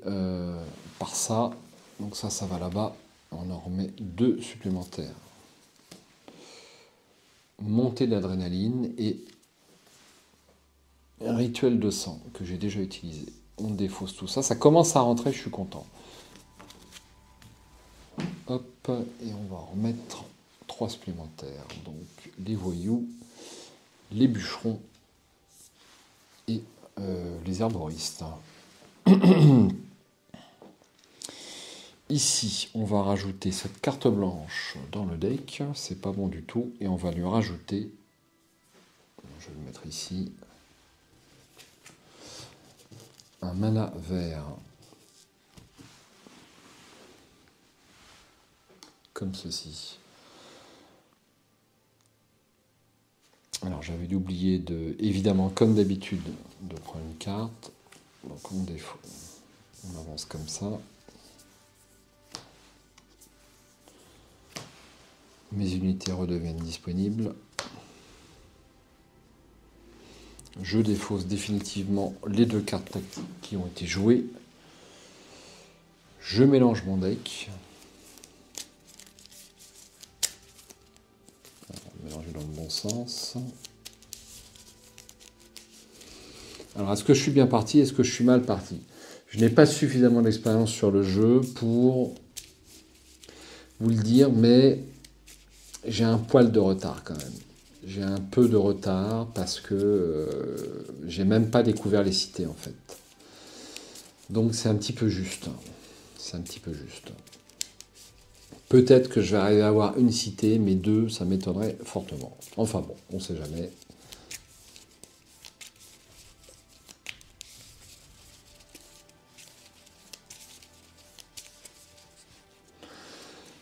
par ça. Donc ça va là-bas. On en remet 2 supplémentaires. Montée d'adrénaline et un rituel de sang que j'ai déjà utilisé. On défausse tout ça. Ça commence à rentrer, je suis content. Hop, et on va en remettre 3 supplémentaires. Donc les voyous, les bûcherons et les herboristes. Ici, on va rajouter cette carte blanche dans le deck. C'est pas bon du tout. Et on va lui rajouter, je vais le mettre ici, un mana vert. Comme ceci. Alors j'avais oublié de, évidemment comme d'habitude, de prendre une carte. Donc on avance comme ça. Mes unités redeviennent disponibles. Je défausse définitivement les 2 cartes tactiques qui ont été jouées. Je mélange mon deck. Mélanger dans le bon sens. Alors, est-ce que je suis bien parti? Est-ce que je suis mal parti? Je n'ai pas suffisamment d'expérience sur le jeu pour vous le dire, mais j'ai un poil de retard quand même. J'ai un peu de retard parce que j'ai même pas découvert les cités en fait. Donc c'est un petit peu juste. C'est un petit peu juste. Peut-être que je vais arriver à avoir une cité, mais 2, ça m'étonnerait fortement. Enfin bon, on sait jamais.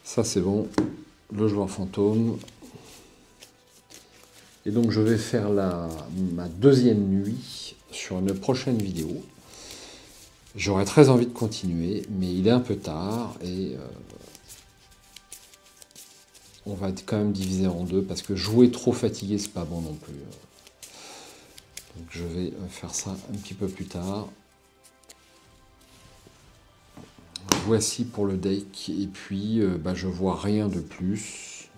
Ça c'est bon. Le joueur fantôme. Et donc je vais faire ma 2e nuit sur une prochaine vidéo. J'aurais très envie de continuer, mais il est un peu tard et on va être quand même divisé en 2 parce que jouer trop fatigué, c'est pas bon non plus. Donc je vais faire ça un petit peu plus tard. Voici pour le deck et puis je vois rien de plus.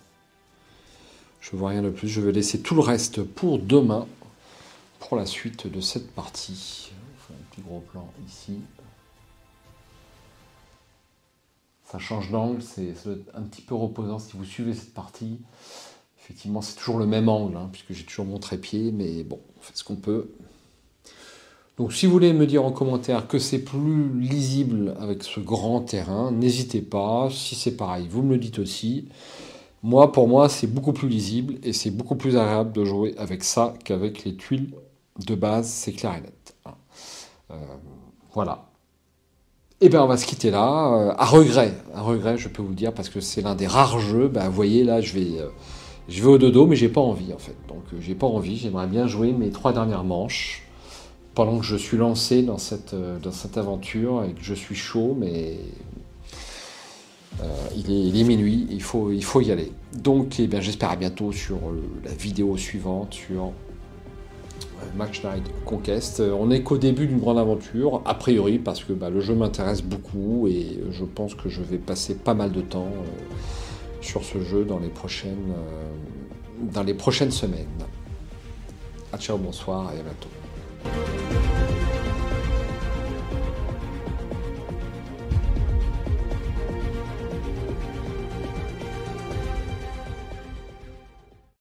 Je vois rien de plus. Je vais laisser tout le reste pour demain, pour la suite de cette partie. Je fais un petit gros plan ici. Ça change d'angle, c'est un petit peu reposant si vous suivez cette partie. Effectivement, c'est toujours le même angle, puisque j'ai toujours mon trépied, mais bon, on fait ce qu'on peut. Donc si vous voulez me dire en commentaire que c'est plus lisible avec ce grand terrain, n'hésitez pas. Si c'est pareil, vous me le dites aussi. Moi, pour moi, c'est beaucoup plus lisible et c'est beaucoup plus agréable de jouer avec ça qu'avec les tuiles de base, c'est clair et net. Voilà. Et bien on va se quitter là, à regret, je peux vous le dire, parce que c'est l'un des rares jeux, vous voyez là, je vais au dodo, mais j'ai pas envie en fait. Donc j'ai pas envie, j'aimerais bien jouer mes 3 dernières manches, pendant que je suis lancé dans cette aventure, et que je suis chaud, mais il est minuit, il faut y aller. Donc j'espère à bientôt sur la vidéo suivante, sur Match Night Conquest. On n'est qu'au début d'une grande aventure, a priori, parce que le jeu m'intéresse beaucoup et je pense que je vais passer pas mal de temps sur ce jeu dans les prochaines semaines. Ciao, bonsoir et à bientôt.